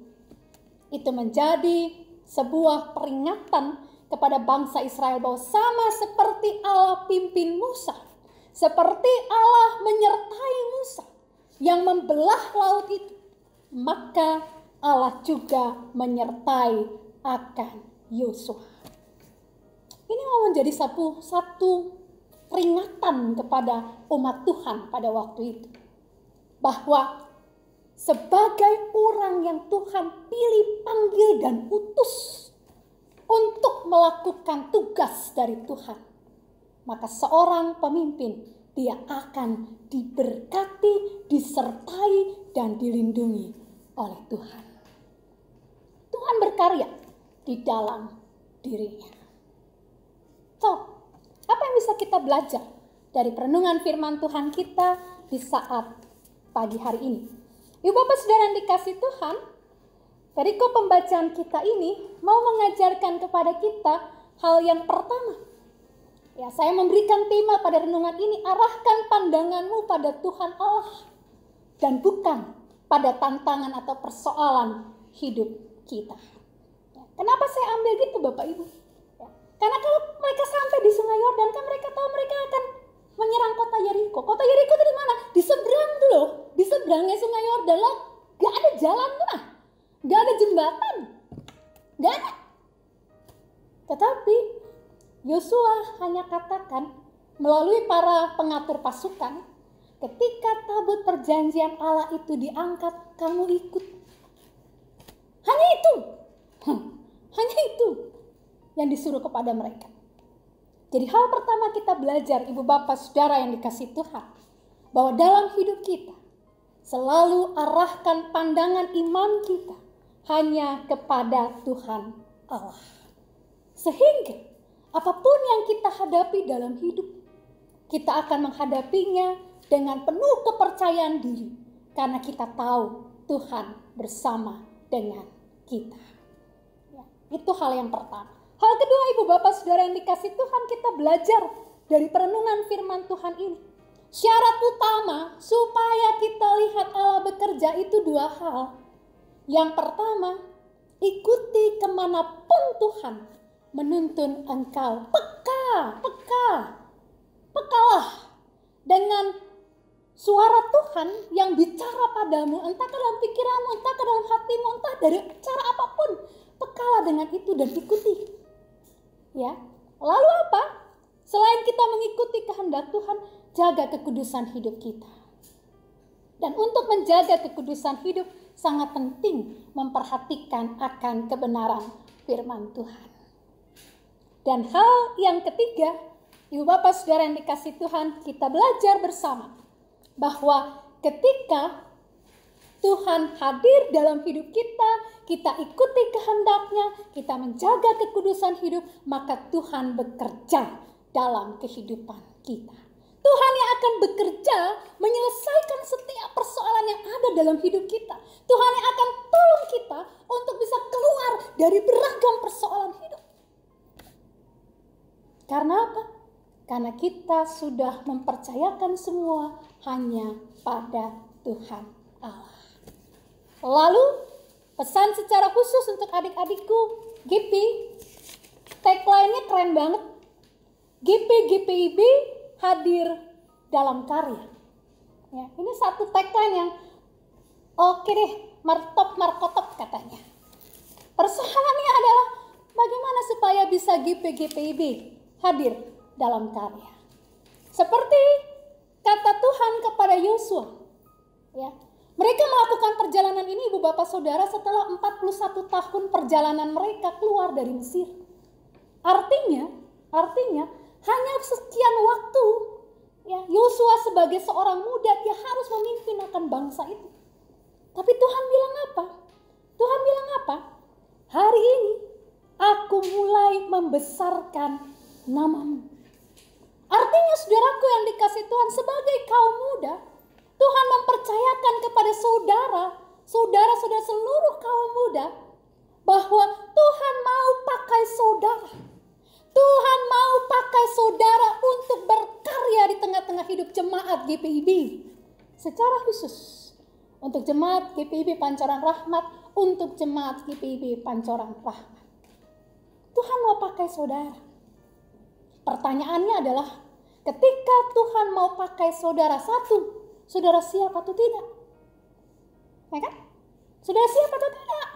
Itu menjadi sebuah peringatan kepada bangsa Israel bahwa sama seperti Allah pimpin Musa, seperti Allah menyertai Musa yang membelah laut itu, maka Allah juga menyertai akan Yosua. Ini mau menjadi satu peringatan kepada umat Tuhan pada waktu itu, bahwa sebagai orang yang Tuhan pilih, panggil, dan utus untuk melakukan tugas dari Tuhan, maka seorang pemimpin dia akan diberkati, disertai, dan dilindungi oleh Tuhan. Tuhan berkarya di dalam dirinya. So, apa yang bisa kita belajar dari perenungan firman Tuhan kita di saat pagi hari ini? Ibu bapak saudara yang dikasih Tuhan, perikop pembacaan kita ini mau mengajarkan kepada kita hal yang pertama. Ya, saya memberikan tema pada renungan ini, arahkan pandanganmu pada Tuhan Allah dan bukan pada tantangan atau persoalan hidup kita. Ya, kenapa saya ambil gitu Bapak Ibu? Ya, karena kalau mereka sampai di Sungai Yordan, kan mereka tahu mereka akan menyerang kota Yeriko. Kota Yeriko itu di mana? Di seberang tuh loh, di seberangnya Sungai Yordan lah, gak ada jalan tuh, gak ada jembatan, gak ada. Tetapi Yosua hanya katakan melalui para pengatur pasukan, ketika tabut perjanjian Allah itu diangkat, kamu ikut. Hanya itu. Hanya itu yang disuruh kepada mereka. Jadi hal pertama kita belajar, ibu bapak saudara yang dikasih Tuhan, bahwa dalam hidup kita selalu arahkan pandangan iman kita hanya kepada Tuhan Allah. Sehingga apapun yang kita hadapi dalam hidup, kita akan menghadapinya dengan penuh kepercayaan diri, karena kita tahu Tuhan bersama dengan kita. Ya, itu hal yang pertama. Hal kedua, ibu bapak saudara yang dikasih Tuhan, kita belajar dari perenungan firman Tuhan ini. Syarat utama supaya kita lihat Allah bekerja itu dua hal. Yang pertama, ikuti kemanapun Tuhan menuntun engkau. Pekalah dengan suara Tuhan yang bicara padamu, entah ke dalam pikiranmu, entah ke dalam hatimu, entah dari cara apapun. Pekalah dengan itu dan ikuti. Ya, lalu apa? Selain kita mengikuti kehendak Tuhan, jaga kekudusan hidup kita. Dan untuk menjaga kekudusan hidup, sangat penting memperhatikan akan kebenaran firman Tuhan. Dan hal yang ketiga, ibu bapak saudara yang dikasih Tuhan, kita belajar bersama bahwa ketika Tuhan hadir dalam hidup kita, kita ikuti kehendaknya, kita menjaga kekudusan hidup, maka Tuhan bekerja dalam kehidupan kita. Tuhan yang akan bekerja menyelesaikan setiap persoalan yang ada dalam hidup kita. Tuhan yang akan tolong kita untuk bisa keluar dari beragam persoalan hidup. Karena apa? Karena kita sudah mempercayakan semua hanya pada Tuhan Allah. Lalu pesan secara khusus untuk adik-adikku, GP, tagline-nya keren banget. GPIB hadir dalam karya. Ya, ini satu tagline yang oke deh, markotop katanya. Persoalannya adalah bagaimana supaya bisa GPIB hadir dalam karya. Seperti kata Tuhan kepada Yosua, ya, mereka melakukan perjalanan ini, ibu bapak saudara, setelah 41 tahun perjalanan mereka keluar dari Mesir. Artinya hanya sekian waktu, ya, Yosua sebagai seorang muda dia harus memimpin akan bangsa itu. Tapi Tuhan bilang apa? Tuhan bilang apa? Hari ini aku mulai membesarkan namamu. Artinya saudaraku yang dikasih Tuhan, sebagai kaum muda, Tuhan mempercayakan kepada saudara-saudara seluruh kaum muda, bahwa Tuhan mau pakai saudara. Tuhan mau pakai saudara untuk berkarya di tengah-tengah hidup jemaat GPIB. Secara khusus untuk jemaat GPIB Pancoran Rahmat, untuk jemaat GPIB Pancoran Rahmat. Tuhan mau pakai saudara. Pertanyaannya adalah, ketika Tuhan mau pakai saudara satu, saudara siap atau tidak? Ya kan? Saudara siap atau tidak?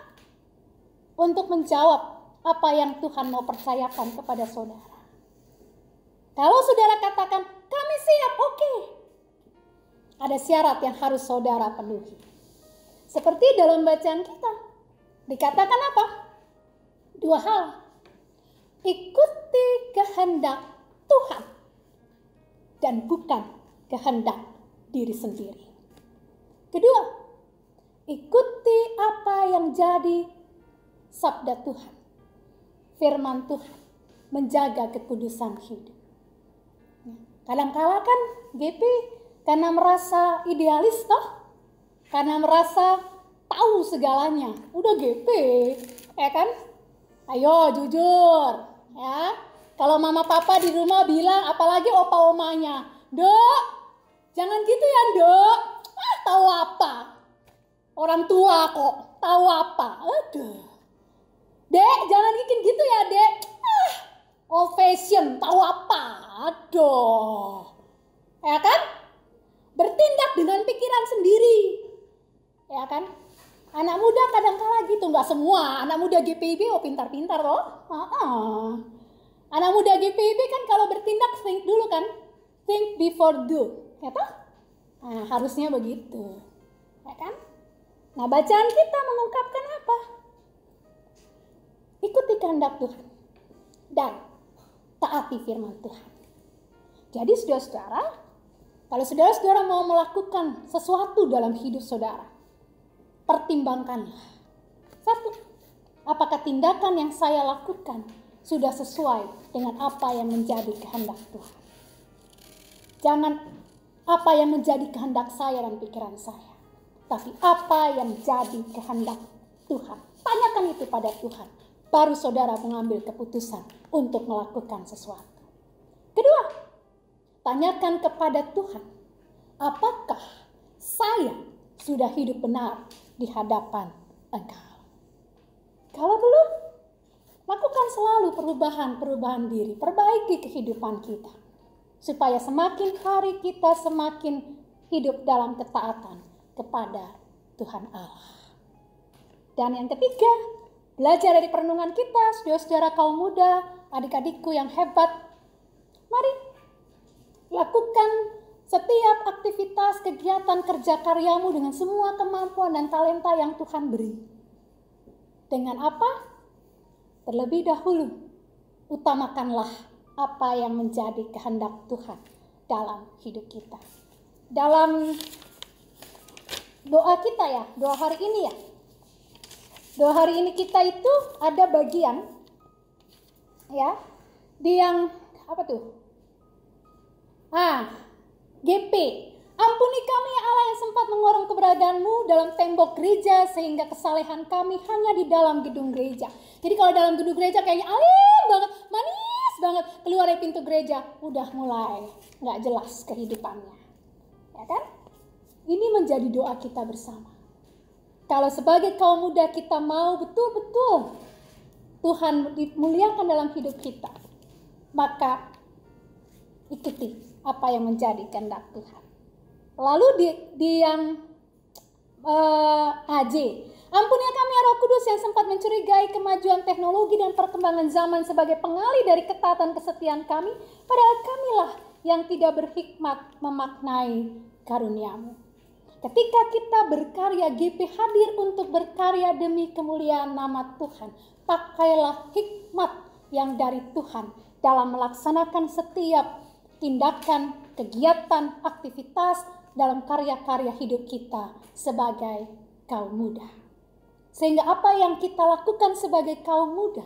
Untuk menjawab apa yang Tuhan mau percayakan kepada saudara. Kalau saudara katakan, kami siap, oke. Ada syarat yang harus saudara penuhi. Seperti dalam bacaan kita, dikatakan apa? 2 hal. Ikuti kehendak Tuhan dan bukan kehendak diri sendiri. Kedua, ikuti apa yang jadi sabda Tuhan, firman Tuhan, menjaga kekudusan hidup. Kadang-kala kan GP karena merasa idealis toh, karena merasa tahu segalanya, udah GP, ya kan? Ayo jujur, ya. Kalau mama papa di rumah bilang, apalagi opa omanya, Dok, jangan gitu ya Dok, tahu apa? Orang tua kok, tahu apa? Aduh. Dek, jangan bikin gitu ya Dek, old fashion, tahu apa? Aduh. Ya kan? Bertindak dengan pikiran sendiri. Ya kan? Anak muda kadang-kala gitu, nggak semua. Anak muda GPIB pintar-pintar loh. Anak muda GPIB kan kalau bertindak think dulu kan. Think before do. Ya toh? Nah, harusnya begitu. Ya kan? Nah, bacaan kita mengungkapkan apa? Ikuti kehendak Tuhan. Dan taati firman Tuhan. Jadi saudara-saudara, kalau saudara-saudara mau melakukan sesuatu dalam hidup saudara, pertimbangkanlah. 1. Apakah tindakan yang saya lakukan sudah sesuai dengan apa yang menjadi kehendak Tuhan? Jangan apa yang menjadi kehendak saya dan pikiran saya, tapi apa yang menjadi kehendak Tuhan. Tanyakan itu pada Tuhan, baru saudara mengambil keputusan untuk melakukan sesuatu. Kedua, tanyakan kepada Tuhan, apakah saya sudah hidup benar di hadapan Engkau? Kalau belum, lakukan selalu perubahan diri, perbaiki kehidupan kita, supaya semakin hari kita semakin hidup dalam ketaatan kepada Tuhan Allah. Dan yang ketiga, belajar dari perenungan kita, saudara-saudara kaum muda, adik-adikku yang hebat, mari lakukan setiap aktivitas, kegiatan, kerja karyamu dengan semua kemampuan dan talenta yang Tuhan beri. Dengan apa? Terlebih dahulu, utamakanlah apa yang menjadi kehendak Tuhan dalam hidup kita. Dalam doa kita ya, doa hari ini ya. Doa hari ini kita itu ada bagian ya, di yang apa tuh? GP, ampuni kami ya Allah yang sempat mengorong keberadaanmu dalam tembok gereja sehingga kesalehan kami hanya di dalam gedung gereja. Jadi kalau dalam gedung gereja kayaknya alim banget, manis banget, keluar dari pintu gereja udah mulai nggak jelas kehidupannya, ya kan? Ini menjadi doa kita bersama. Kalau sebagai kaum muda kita mau betul-betul Tuhan dimuliakan dalam hidup kita, maka ikuti apa yang menjadi kehendak Tuhan. Lalu di yang AJ, ampuni kami ya Roh Kudus yang sempat mencurigai kemajuan teknologi dan perkembangan zaman sebagai pengalih dari ketaatan kesetiaan kami, padahal kamilah yang tidak berhikmat memaknai karunia-Mu. Ketika kita berkarya, GP hadir untuk berkarya demi kemuliaan nama Tuhan. Pakailah hikmat yang dari Tuhan dalam melaksanakan setiap tindakan, kegiatan, aktivitas dalam karya-karya hidup kita sebagai kaum muda. Sehingga apa yang kita lakukan sebagai kaum muda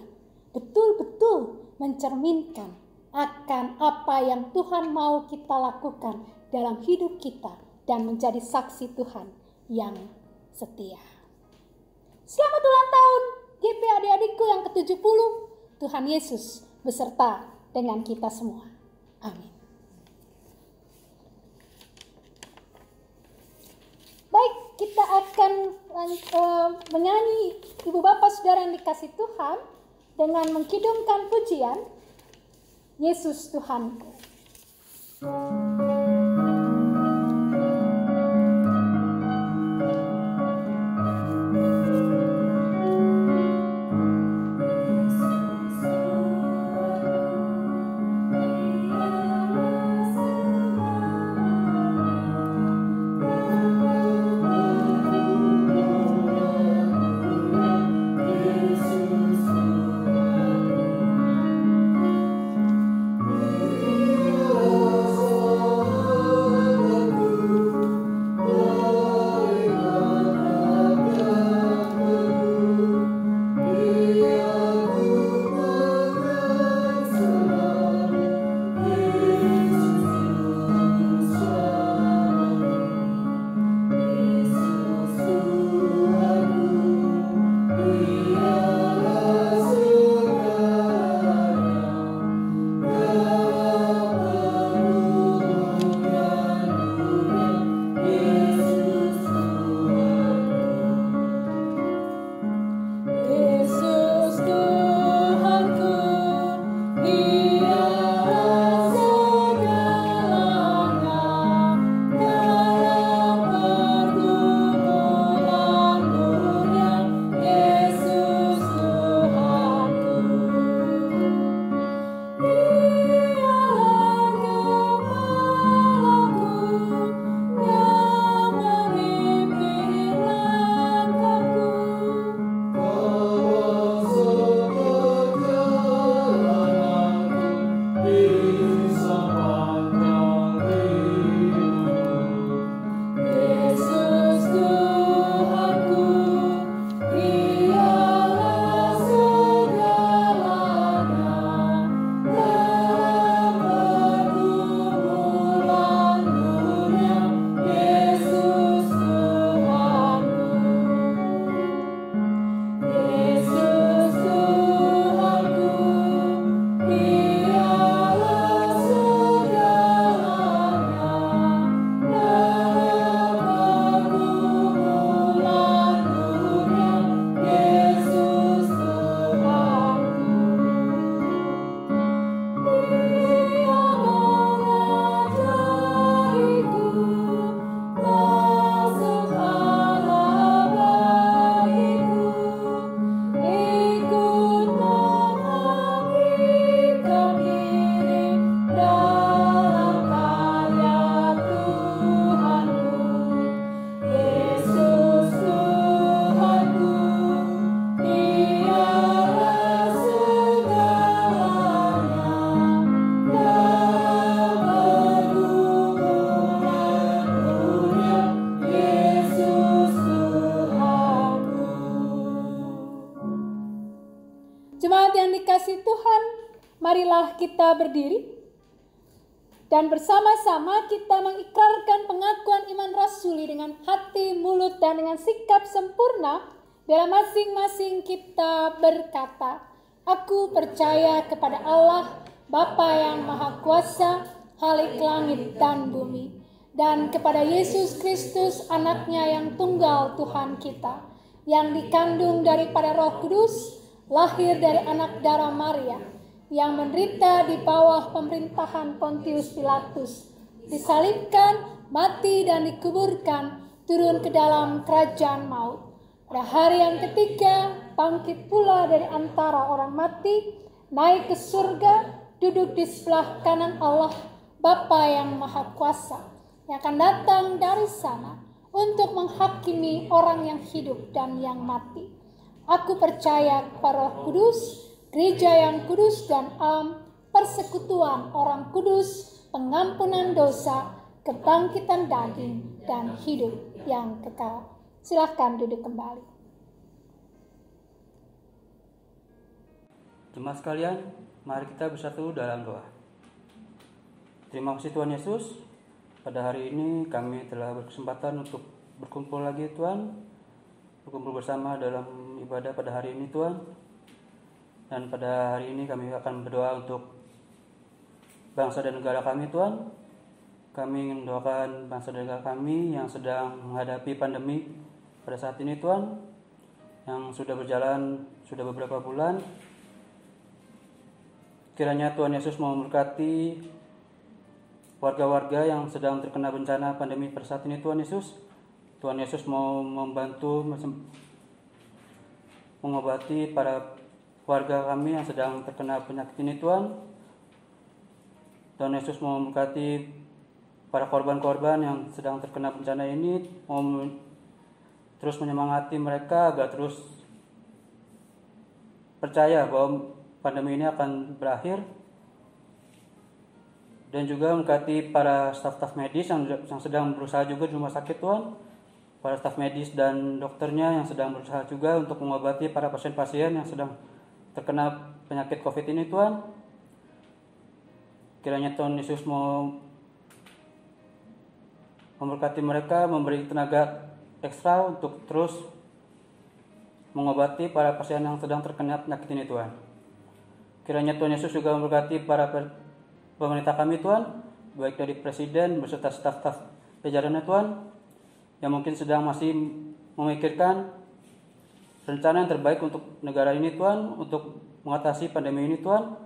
betul-betul mencerminkan akan apa yang Tuhan mau kita lakukan dalam hidup kita dan menjadi saksi Tuhan yang setia. Selamat ulang tahun GP adik-adikku yang ke-70. Tuhan Yesus beserta dengan kita semua. Amin. Baik, kita akan menyanyi Ibu Bapak Saudara yang dikasih Tuhan dengan mengkidungkan pujian Yesus Tuhanku. Marilah kita berdiri dan bersama-sama kita mengikrarkan pengakuan iman rasuli dengan hati, mulut, dan dengan sikap sempurna. Bila masing-masing kita berkata, aku percaya kepada Allah, Bapa yang Maha Kuasa, Khalik langit dan bumi, dan kepada Yesus Kristus, anaknya yang tunggal Tuhan kita, yang dikandung daripada Roh Kudus, lahir dari anak darah Maria, yang menderita di bawah pemerintahan Pontius Pilatus, disalibkan, mati dan dikuburkan, turun ke dalam kerajaan maut. Pada hari yang ketiga, bangkit pula dari antara orang mati, naik ke surga, duduk di sebelah kanan Allah, Bapa yang Maha Kuasa, yang akan datang dari sana untuk menghakimi orang yang hidup dan yang mati. Aku percaya kepada Roh Kudus, gereja yang kudus dan am, persekutuan orang kudus, pengampunan dosa, kebangkitan daging, dan hidup yang kekal. Silakan duduk kembali. Jemaat sekalian, mari kita bersatu dalam doa. Terima kasih Tuhan Yesus, pada hari ini kami telah berkesempatan untuk berkumpul lagi Tuhan, berkumpul bersama dalam ibadah pada hari ini Tuhan. Dan pada hari ini kami akan berdoa untuk bangsa dan negara kami Tuhan. Kami ingin mendoakan bangsa dan negara kami yang sedang menghadapi pandemi pada saat ini Tuhan, yang sudah berjalan sudah beberapa bulan. Kiranya Tuhan Yesus mau memberkati warga-warga yang sedang terkena bencana pandemi pada saat ini Tuhan Yesus. Tuhan Yesus mau membantu mengobati para warga kami yang sedang terkena penyakit ini Tuhan. Tuhan Yesus mau memberkati para korban-korban yang sedang terkena bencana ini, mau terus menyemangati mereka agar terus percaya bahwa pandemi ini akan berakhir, dan juga memberkati para staf-staf medis yang sedang berusaha juga di rumah sakit Tuhan, para staf medis dan dokternya yang sedang berusaha juga untuk mengobati para pasien-pasien yang sedang terkena penyakit COVID ini Tuhan. Kiranya Tuhan Yesus mau memberkati mereka, memberi tenaga ekstra untuk terus mengobati para pasien yang sedang terkena penyakit ini Tuhan. Kiranya Tuhan Yesus juga memberkati para pemerintah kami Tuhan, baik dari presiden beserta staf-staf jajarannya Tuhan, yang mungkin sedang masih memikirkan rencana yang terbaik untuk negara ini Tuhan, untuk mengatasi pandemi ini Tuhan,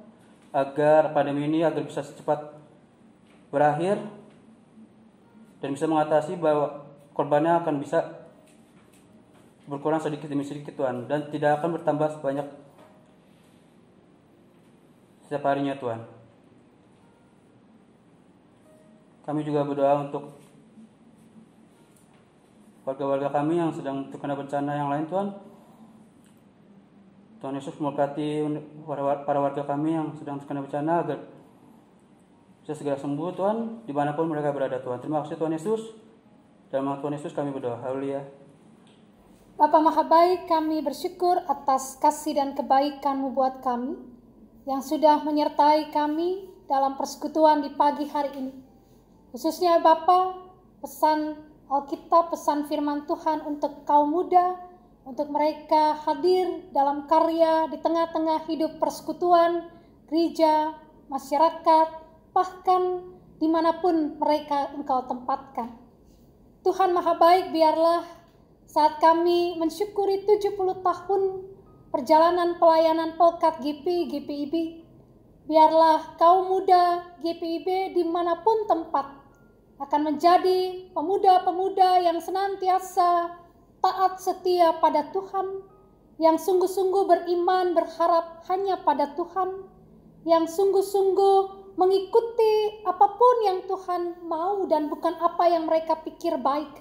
agar pandemi ini agar bisa secepat berakhir dan bisa mengatasi bahwa korbannya akan bisa berkurang sedikit demi sedikit Tuhan, dan tidak akan bertambah sebanyak setiap harinya Tuhan. Kami juga berdoa untuk warga-warga kami yang sedang terkena bencana yang lain Tuhan. Tuhan Yesus memberkati para warga kami yang sedang terkena bencana agar bisa segera sembuh Tuhan, dimanapun mereka berada Tuhan. Terima kasih Tuhan Yesus. Dalam nama Tuhan Yesus kami berdoa. Haleluya. Bapa Maha Baik, kami bersyukur atas kasih dan kebaikan-Mu buat kami, yang sudah menyertai kami dalam persekutuan di pagi hari ini. Khususnya Bapa, pesan Alkitab, pesan firman Tuhan untuk kaum muda, untuk mereka hadir dalam karya di tengah-tengah hidup persekutuan, gereja, masyarakat, bahkan dimanapun mereka Engkau tempatkan. Tuhan Maha Baik, biarlah saat kami mensyukuri 70 tahun perjalanan pelayanan Pelkat GPIB, biarlah kaum muda GPIB dimanapun tempat akan menjadi pemuda-pemuda yang senantiasa taat setia pada Tuhan, yang sungguh-sungguh beriman berharap hanya pada Tuhan, yang sungguh-sungguh mengikuti apapun yang Tuhan mau dan bukan apa yang mereka pikir baik,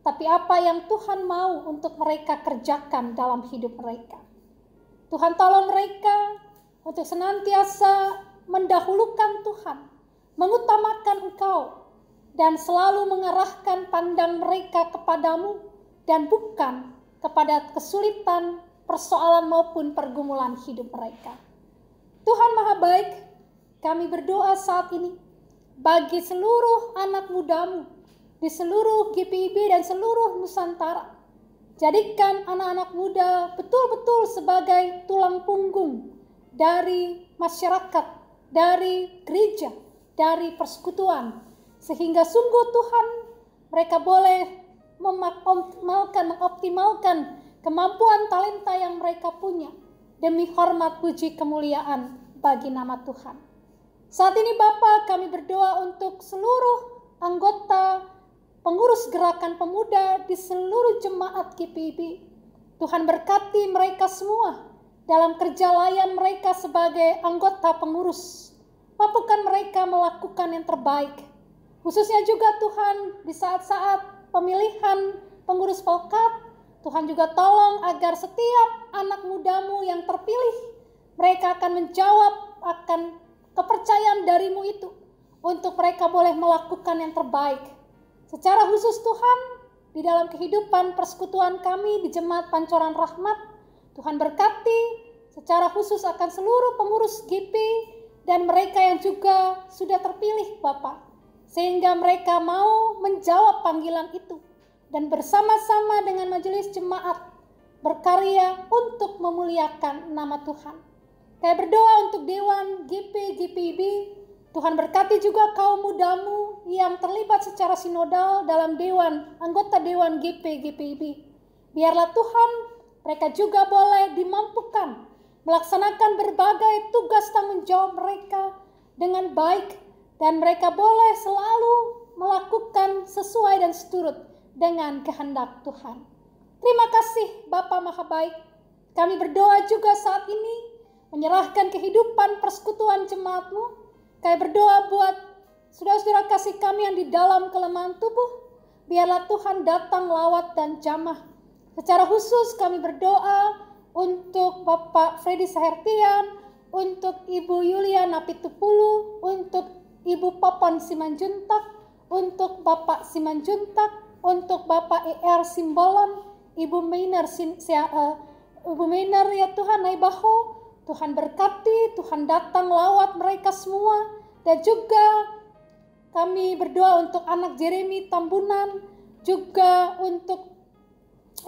tapi apa yang Tuhan mau untuk mereka kerjakan dalam hidup mereka. Tuhan tolong mereka untuk senantiasa mendahulukan Tuhan, mengutamakan Engkau, dan selalu mengarahkan pandang mereka kepadamu dan bukan kepada kesulitan, persoalan maupun pergumulan hidup mereka. Tuhan Maha Baik, kami berdoa saat ini bagi seluruh anak mudamu di seluruh GPIB dan seluruh Nusantara. Jadikan anak-anak muda betul-betul sebagai tulang punggung dari masyarakat, dari gereja, dari persekutuan, sehingga sungguh Tuhan mereka boleh mengoptimalkan kemampuan talenta yang mereka punya demi hormat puji kemuliaan bagi nama Tuhan. Saat ini Bapa, kami berdoa untuk seluruh anggota pengurus gerakan pemuda di seluruh jemaat GPIB. Tuhan berkati mereka semua dalam kerja layan mereka sebagai anggota pengurus. Mampukan mereka melakukan yang terbaik. Khususnya juga Tuhan di saat-saat pemilihan pengurus Volkat, Tuhan juga tolong agar setiap anak mudamu yang terpilih, mereka akan menjawab akan kepercayaan darimu itu untuk mereka boleh melakukan yang terbaik. Secara khusus Tuhan, di dalam kehidupan persekutuan kami di Jemaat Pancoran Rahmat, Tuhan berkati secara khusus akan seluruh pengurus GP dan mereka yang juga sudah terpilih Bapak, sehingga mereka mau menjawab panggilan itu dan bersama-sama dengan majelis jemaat berkarya untuk memuliakan nama Tuhan. Saya berdoa untuk Dewan GPIB, Tuhan berkati juga kaum mudamu yang terlibat secara sinodal dalam anggota Dewan GPIB. Biarlah Tuhan, mereka juga boleh dimampukan melaksanakan berbagai tugas tanggung jawab mereka dengan baik, dan mereka boleh selalu melakukan sesuai dan seturut dengan kehendak Tuhan. Terima kasih Bapa Maha Baik. Kami berdoa juga saat ini menyerahkan kehidupan persekutuan jemaatmu. Kami berdoa buat saudara-saudara kasih kami yang di dalam kelemahan tubuh. Biarlah Tuhan datang lawat dan jamah. Secara khusus kami berdoa untuk Bapak Freddy Sahertian, untuk Ibu Yulia Napitupulu, untuk Ibu Papan Simanjuntak, untuk Bapak Simanjuntak, untuk Bapak ER Simbolon, Ibu Mainer ya Tuhan Naibaho. Tuhan berkati, Tuhan datang lawat mereka semua. Dan juga kami berdoa untuk anak Jeremy Tambunan, juga untuk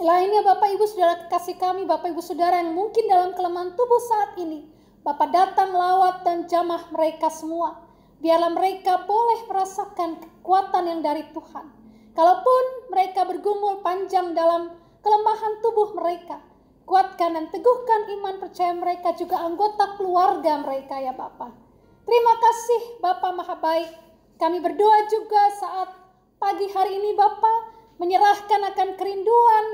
lainnya Bapak Ibu Saudara kekasih kami, Bapak Ibu Saudara yang mungkin dalam kelemahan tubuh saat ini. Bapak datang lawat dan jamah mereka semua. Biarlah mereka boleh merasakan kekuatan yang dari Tuhan. Kalaupun mereka bergumul panjang dalam kelemahan tubuh mereka, kuatkan dan teguhkan iman percaya mereka, juga anggota keluarga mereka ya Bapak. Terima kasih Bapak Maha Baik. Kami berdoa juga saat pagi hari ini Bapak menyerahkan akan kerinduan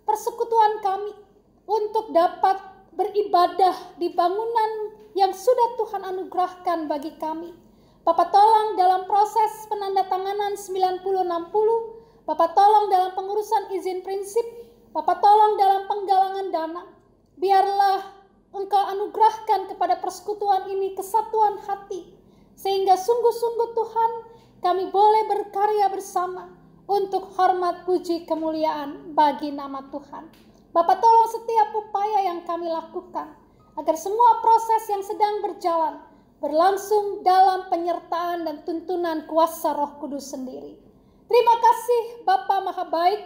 persekutuan kami untuk dapat beribadah di bangunan yang sudah Tuhan anugerahkan bagi kami. Bapak tolong dalam proses penandatanganan 9060, Bapak tolong dalam pengurusan izin prinsip, Bapak tolong dalam penggalangan dana. Biarlah Engkau anugerahkan kepada persekutuan ini kesatuan hati, sehingga sungguh-sungguh Tuhan kami boleh berkarya bersama untuk hormat puji kemuliaan bagi nama Tuhan. Bapak tolong setiap upaya yang kami lakukan, agar semua proses yang sedang berjalan berlangsung dalam penyertaan dan tuntunan kuasa Roh Kudus sendiri. Terima kasih Bapa Maha Baik.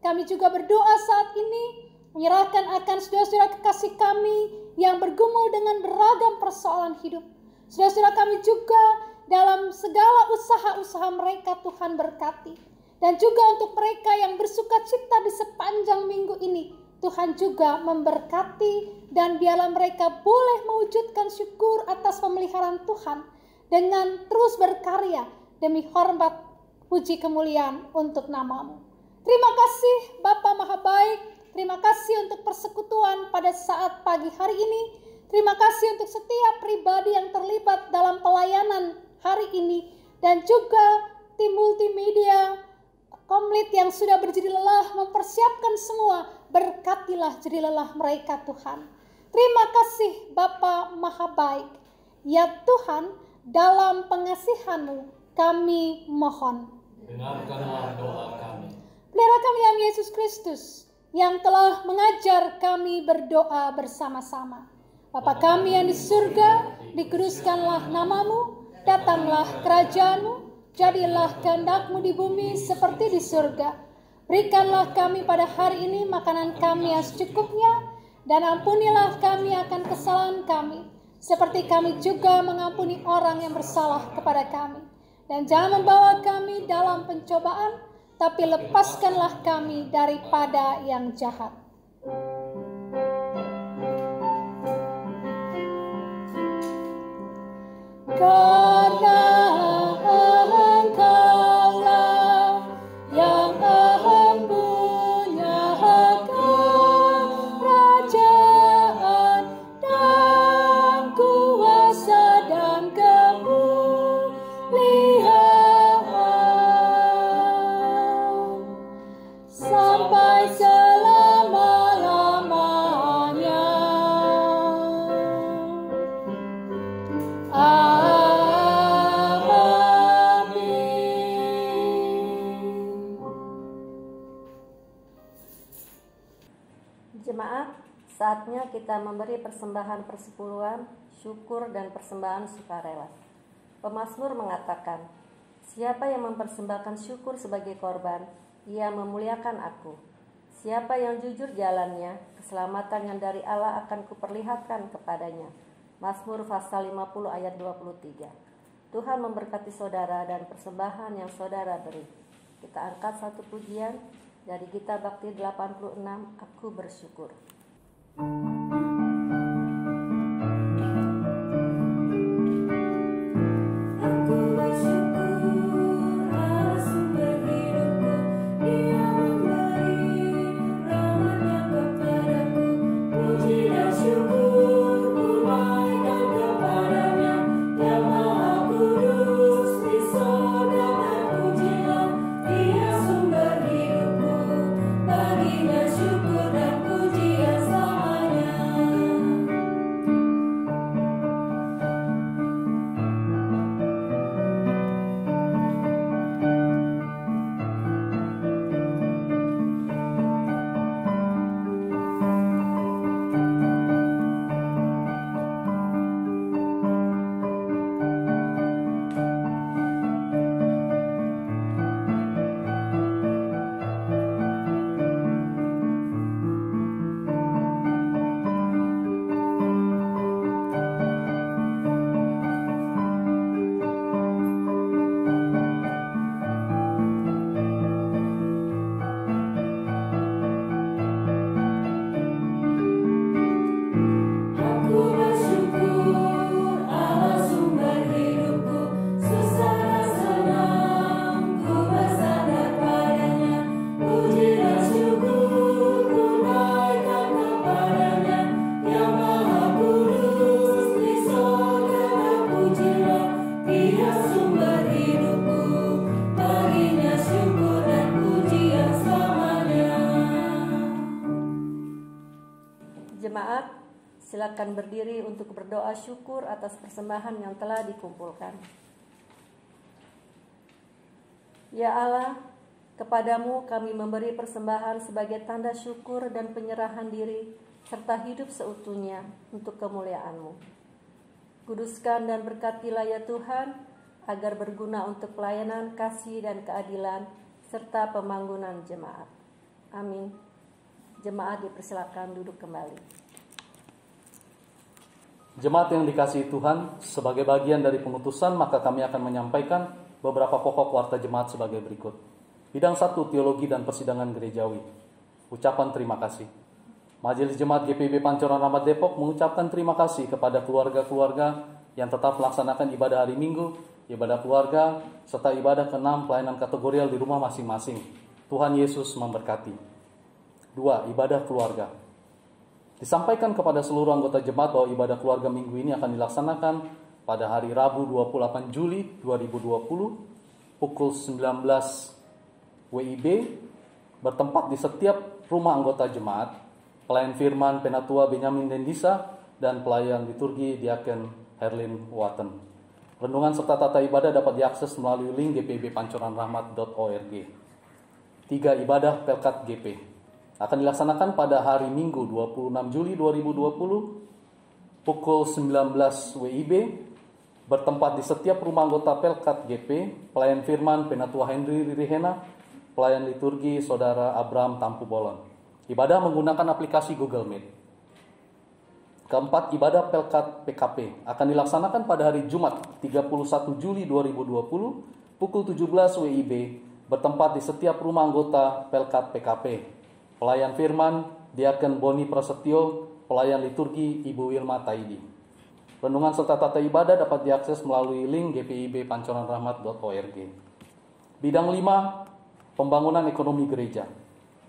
Kami juga berdoa saat ini menyerahkan akan saudara-saudara kekasih kami yang bergumul dengan beragam persoalan hidup. Saudara-saudara kami juga dalam segala usaha-usaha mereka Tuhan berkati. Dan juga untuk mereka yang bersuka cita di sepanjang minggu ini, Tuhan juga memberkati, dan biarlah mereka boleh mewujudkan syukur atas pemeliharaan Tuhan dengan terus berkarya demi hormat puji kemuliaan untuk nama-Mu. Terima kasih Bapa Maha Baik. Terima kasih untuk persekutuan pada saat pagi hari ini. Terima kasih untuk setiap pribadi yang terlibat dalam pelayanan hari ini, dan juga tim multimedia Komlit yang sudah berjeri lelah mempersiapkan semua. Berkatilah jeri lelah mereka Tuhan. Terima kasih Bapa Maha Baik. Ya Tuhan, dalam pengasihan-Mu kami mohon. Dengarkanlah doa kami. Pelihara kami dalam Yesus Kristus yang telah mengajar kami berdoa bersama-sama. Bapa kami yang di surga, dikuduskanlah nama-Mu, datanglah kerajaan-Mu, jadilah kehendak-Mu di bumi seperti di surga. Berikanlah kami pada hari ini makanan kami yang secukupnya, dan ampunilah kami akan kesalahan kami, seperti kami juga mengampuni orang yang bersalah kepada kami. Dan jangan membawa kami dalam pencobaan, tapi lepaskanlah kami daripada yang jahat. Karena Engkaulah yang punya kerajaan dan kuasa dan kemuliaan sampai selama-lamanya. Jemaat, saatnya kita memberi persembahan persepuluhan, syukur dan persembahan sukarela. Pemazmur mengatakan, "Siapa yang mempersembahkan syukur sebagai korban, ia memuliakan aku. Siapa yang jujur jalannya, keselamatan yang dari Allah akan kuperlihatkan kepadanya." Mazmur pasal 50 ayat 23. Tuhan memberkati saudara dan persembahan yang saudara beri. Kita angkat satu pujian dari Gita Bakti 86, Aku Bersyukur. Jemaat, silakan berdiri untuk berdoa syukur atas persembahan yang telah dikumpulkan. Ya Allah, kepadamu kami memberi persembahan sebagai tanda syukur dan penyerahan diri serta hidup seutuhnya untuk kemuliaan-Mu. Kuduskan dan berkatilah ya Tuhan, agar berguna untuk pelayanan, kasih dan keadilan serta pembangunan jemaat. Amin. Jemaat dipersilakan duduk kembali. Jemaat yang dikasihi Tuhan, sebagai bagian dari pengutusan maka kami akan menyampaikan beberapa pokok warta jemaat sebagai berikut. Bidang 1, Teologi dan Persidangan Gerejawi. Ucapan terima kasih. Majelis Jemaat GPIB Pancoran Rahmat Depok mengucapkan terima kasih kepada keluarga-keluarga yang tetap melaksanakan ibadah hari Minggu, ibadah keluarga, serta ibadah ke-6 pelayanan kategorial di rumah masing-masing. Tuhan Yesus memberkati. 2. Ibadah keluarga. Disampaikan kepada seluruh anggota jemaat bahwa ibadah keluarga minggu ini akan dilaksanakan pada hari Rabu 28 Juli 2020 pukul 19 WIB bertempat di setiap rumah anggota jemaat, pelayan firman Penatua Benyamin Dendisa dan pelayan liturgi Diaken Herlin Watten. Renungan serta tata ibadah dapat diakses melalui link gpibpancoranrahmat.org. 3. Ibadah Pelkat GP akan dilaksanakan pada hari Minggu 26 Juli 2020 pukul 19 WIB bertempat di setiap rumah anggota Pelkat GP, pelayan firman Penatua Henry Ririhena, pelayan liturgi Saudara Abraham Tampu Bolon. Ibadah menggunakan aplikasi Google Meet. 4. Ibadah Pelkat PKP akan dilaksanakan pada hari Jumat 31 Juli 2020 pukul 17 WIB bertempat di setiap rumah anggota Pelkat PKP, Pelayan firman, Diaken Boni Prasetyo. Pelayan liturgi, Ibu Wilma Taidi. Renungan serta tata ibadah dapat diakses melalui link gpib.pancoranrahmat.org. Bidang 5, pembangunan ekonomi gereja.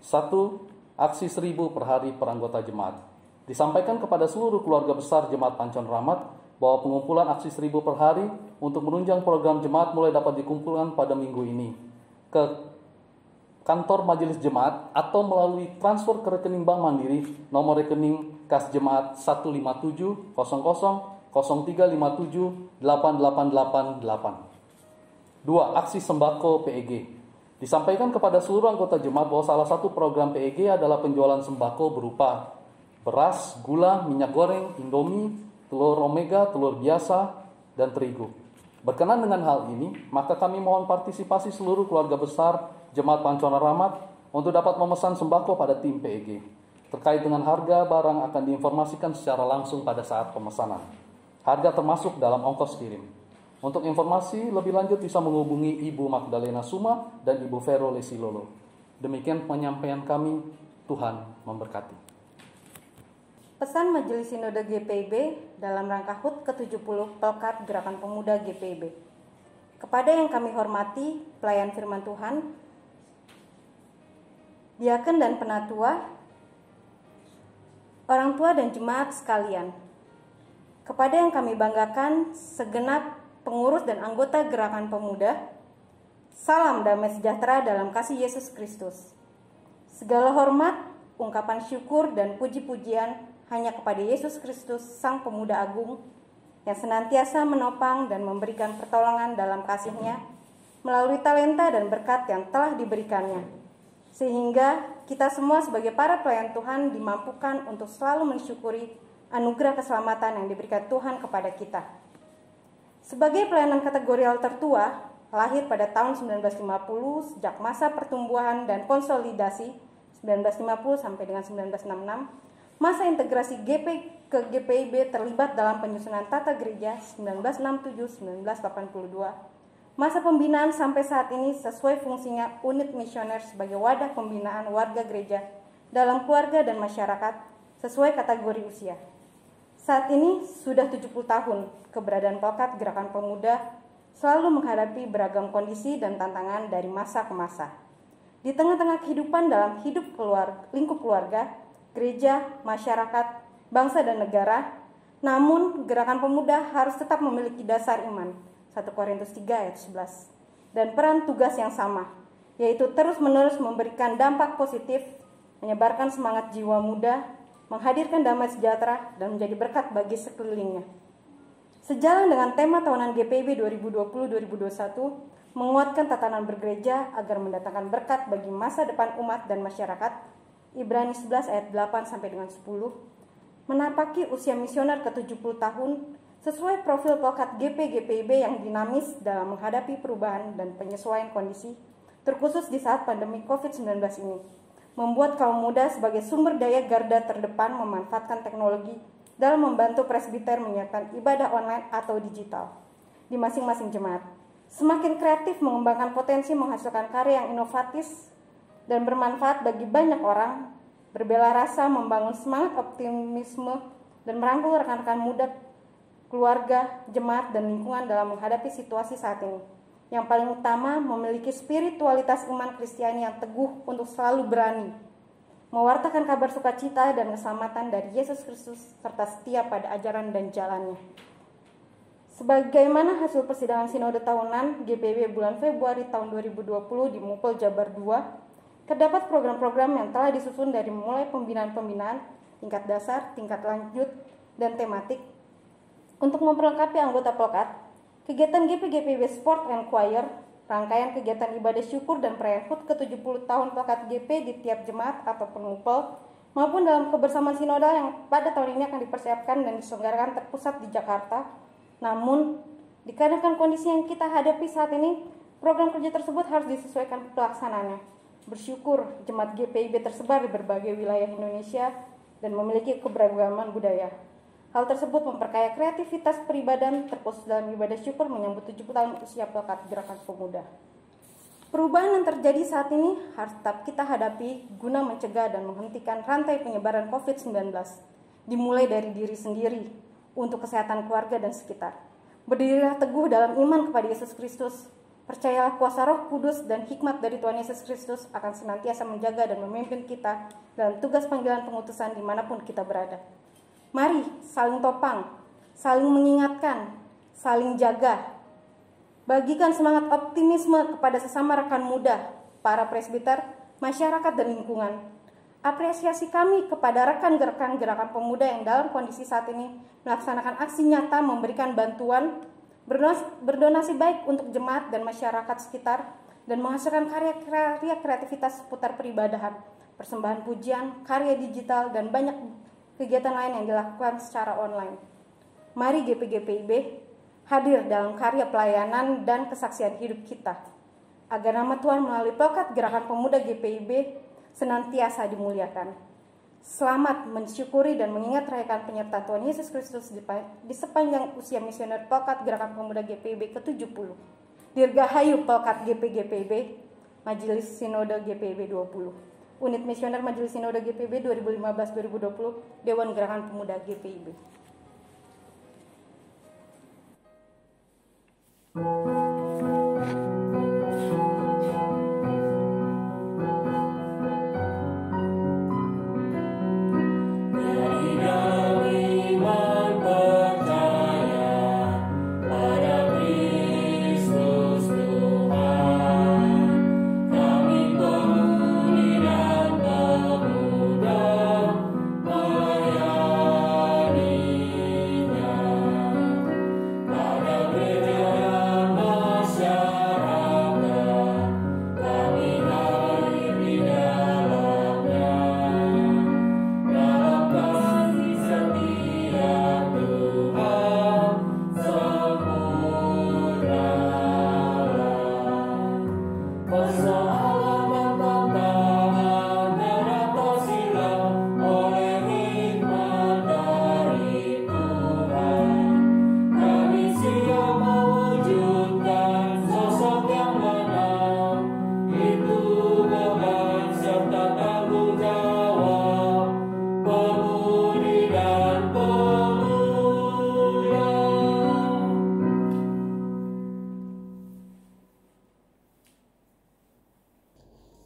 1. Aksi 1000 per hari per anggota jemaat. Disampaikan kepada seluruh keluarga besar Jemaat Pancon Rahmat bahwa pengumpulan aksi 1000 per hari untuk menunjang program jemaat mulai dapat dikumpulkan pada minggu ini ke kantor majelis jemaat atau melalui transfer ke rekening Bank Mandiri nomor rekening kas jemaat 157 00 0357 8888. 2. Aksi sembako PEG. Disampaikan kepada seluruh anggota jemaat bahwa salah satu program PEG adalah penjualan sembako berupa beras, gula, minyak goreng, indomie, telur omega, telur biasa, dan terigu. Berkenan dengan hal ini, maka kami mohon partisipasi seluruh keluarga besar Jemaat Pancoran Rahmat untuk dapat memesan sembako pada tim PEG. Terkait dengan harga, barang akan diinformasikan secara langsung pada saat pemesanan. Harga termasuk dalam ongkos kirim. Untuk informasi lebih lanjut bisa menghubungi Ibu Magdalena Suma dan Ibu Vero Lesilolo. Demikian penyampaian kami, Tuhan memberkati. Pesan Majelis Sinode GPIB dalam rangka HUT ke-70 Pelkat Gerakan Pemuda GPIB. Kepada yang kami hormati, pelayan firman Tuhan, diaken dan penatua, orang tua dan jemaat sekalian. Kepada yang kami banggakan, segenap pengurus dan anggota Gerakan Pemuda, salam damai sejahtera dalam kasih Yesus Kristus. Segala hormat, ungkapan syukur dan puji-pujian hanya kepada Yesus Kristus, Sang Pemuda Agung, yang senantiasa menopang dan memberikan pertolongan dalam kasih-Nya melalui talenta dan berkat yang telah diberikannya, sehingga kita semua sebagai para pelayan Tuhan dimampukan untuk selalu mensyukuri anugerah keselamatan yang diberikan Tuhan kepada kita. Sebagai pelayanan kategorial tertua, lahir pada tahun 1950 sejak masa pertumbuhan dan konsolidasi 1950 sampai dengan 1966, masa integrasi GP ke GPIB terlibat dalam penyusunan tata gereja 1967-1982. Masa pembinaan sampai saat ini sesuai fungsinya unit misioner sebagai wadah pembinaan warga gereja dalam keluarga dan masyarakat sesuai kategori usia. Saat ini sudah 70 tahun keberadaan Pelkat Gerakan Pemuda selalu menghadapi beragam kondisi dan tantangan dari masa ke masa. Di tengah-tengah kehidupan dalam hidup lingkup keluarga, gereja, masyarakat, bangsa dan negara, namun Gerakan Pemuda harus tetap memiliki dasar iman, 1 Korintus 3 ayat 11, dan peran tugas yang sama, yaitu terus-menerus memberikan dampak positif, menyebarkan semangat jiwa muda, menghadirkan damai sejahtera, dan menjadi berkat bagi sekelilingnya. Sejalan dengan tema tahunan GPIB 2020-2021, menguatkan tatanan bergereja agar mendatangkan berkat bagi masa depan umat dan masyarakat, Ibrani 11 ayat 8 sampai dengan 10, menapaki usia misioner ke-70 tahun sesuai profil Pelkat GPIB yang dinamis dalam menghadapi perubahan dan penyesuaian kondisi, terkhusus di saat pandemi COVID-19 ini, membuat kaum muda sebagai sumber daya garda terdepan memanfaatkan teknologi dalam membantu presbiter menyiapkan ibadah online atau digital di masing-masing jemaat. Semakin kreatif mengembangkan potensi menghasilkan karya yang inovatif dan bermanfaat bagi banyak orang, berbela rasa membangun semangat optimisme dan merangkul rekan-rekan muda, keluarga, jemaat, dan lingkungan dalam menghadapi situasi saat ini. Yang paling utama, memiliki spiritualitas iman Kristiani yang teguh untuk selalu berani mewartakan kabar sukacita dan keselamatan dari Yesus Kristus serta setia pada ajaran dan jalannya. Sebagaimana hasil persidangan sinode tahunan GPIB bulan Februari tahun 2020 di Mupel Jabar 2, terdapat program-program yang telah disusun dari mulai pembinaan-pembinaan, tingkat dasar, tingkat lanjut, dan tematik. Untuk memperlengkapi anggota Pelkat, kegiatan GPIB Sport and Choir, rangkaian kegiatan ibadah syukur dan perayaan HUT ke-70 tahun Pelkat GP di tiap jemaat ataupun Mupel, maupun dalam kebersamaan sinodal yang pada tahun ini akan dipersiapkan dan diselenggarakan terpusat di Jakarta. Namun, dikarenakan kondisi yang kita hadapi saat ini, program kerja tersebut harus disesuaikan pelaksanaannya. Bersyukur jemaat GPIB tersebar di berbagai wilayah Indonesia dan memiliki keberagaman budaya. Hal tersebut memperkaya kreativitas peribadahan terkhusus dalam ibadah syukur menyambut 70 tahun usia Pelkat Gerakan Pemuda. Perubahan yang terjadi saat ini harus tetap kita hadapi guna mencegah dan menghentikan rantai penyebaran COVID-19, dimulai dari diri sendiri untuk kesehatan keluarga dan sekitar. Berdirilah teguh dalam iman kepada Yesus Kristus. Percayalah kuasa Roh Kudus dan hikmat dari Tuhan Yesus Kristus akan senantiasa menjaga dan memimpin kita dalam tugas panggilan pengutusan dimanapun kita berada. Mari saling topang, saling mengingatkan, saling jaga. Bagikan semangat optimisme kepada sesama rekan muda, para presbiter, masyarakat dan lingkungan. Apresiasi kami kepada rekan-rekan gerakan pemuda yang dalam kondisi saat ini melaksanakan aksi nyata memberikan bantuan, berdonasi baik untuk jemaat dan masyarakat sekitar, dan menghasilkan karya-karya kreativitas seputar peribadahan, persembahan pujian, karya digital, dan banyak kegiatan lain yang dilakukan secara online. Mari GPGPIB hadir dalam karya pelayanan dan kesaksian hidup kita, agar nama Tuhan melalui Pelkat Gerakan Pemuda GPIB senantiasa dimuliakan. Selamat mensyukuri dan mengingat rayakan penyertaan Tuhan Yesus Kristus di sepanjang usia misioner Pelkat Gerakan Pemuda GPIB ke-70. Dirgahayu Pelkat GPGPIB, Majelis Sinode GPIB 20. Unit Misioner Majelis Sinode GPIB 2015-2020, Dewan Gerakan Pemuda GPIB.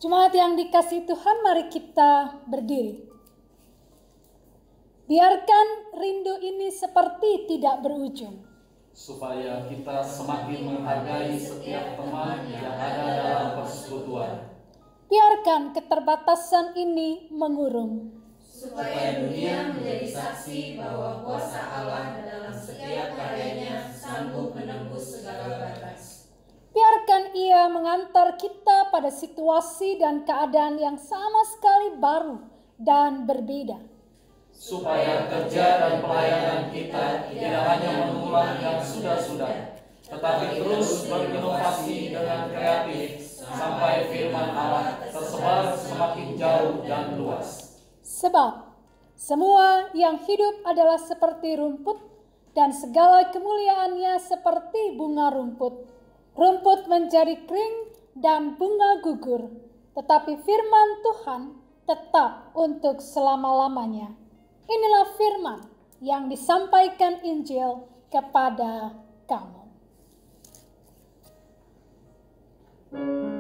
Jemaat yang dikasihi Tuhan, mari kita berdiri. Biarkan rindu ini seperti tidak berujung, supaya kita semakin menghargai setiap teman yang ada dalam persekutuan. Biarkan keterbatasan ini mengurung, supaya dunia menjadi saksi bahwa kuasa Allah dalam setiap karyanya sanggup menembus segala batas. Biarkan ia mengantar kita pada situasi dan keadaan yang sama sekali baru dan berbeda, supaya kerja dan pelayanan kita tidak hanya mengulang yang sudah-sudah, tetapi terus berinovasi dengan kreatif sampai firman Allah tersebar semakin jauh dan luas. Sebab semua yang hidup adalah seperti rumput, dan segala kemuliaannya seperti bunga rumput. Rumput menjadi kering dan bunga gugur, tetapi firman Tuhan tetap untuk selama-lamanya. Inilah firman yang disampaikan Injil kepada kamu. Bila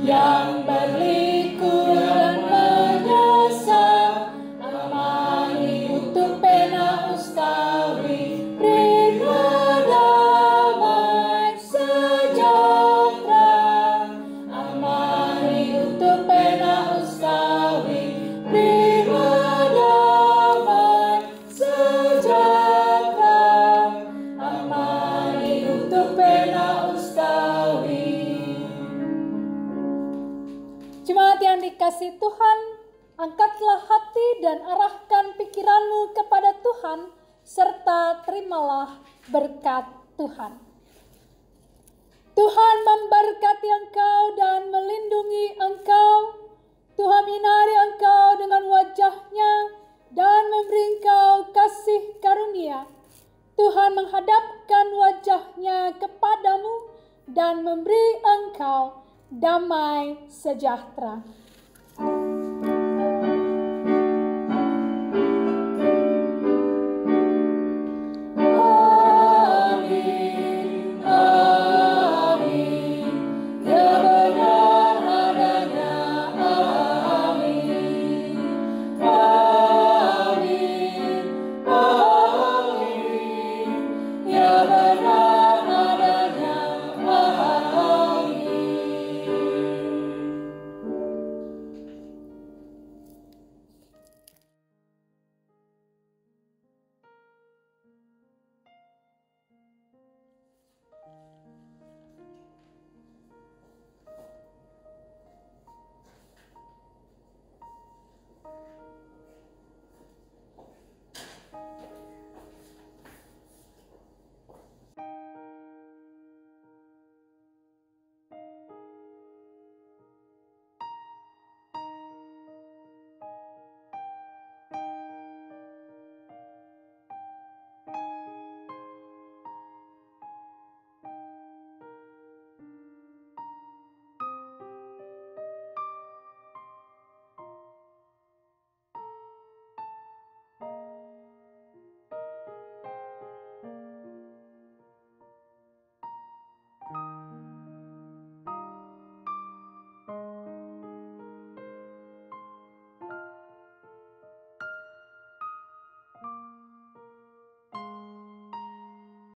yang berliku dan menyesal, amani untuk pena ustawi, berilah damai sejahtera. Amani untuk pena ustawi, berilah damai sejahtera. Amani untuk pena ustawi. Jemaat yang dikasihi Tuhan, angkatlah hati dan arahkan pikiranmu kepada Tuhan, serta terimalah berkat Tuhan. Tuhan memberkati engkau dan melindungi engkau. Tuhan menyinari engkau dengan wajah-Nya dan memberi engkau kasih karunia. Tuhan menghadapkan wajah-Nya kepadamu dan memberi engkau damai sejahtera.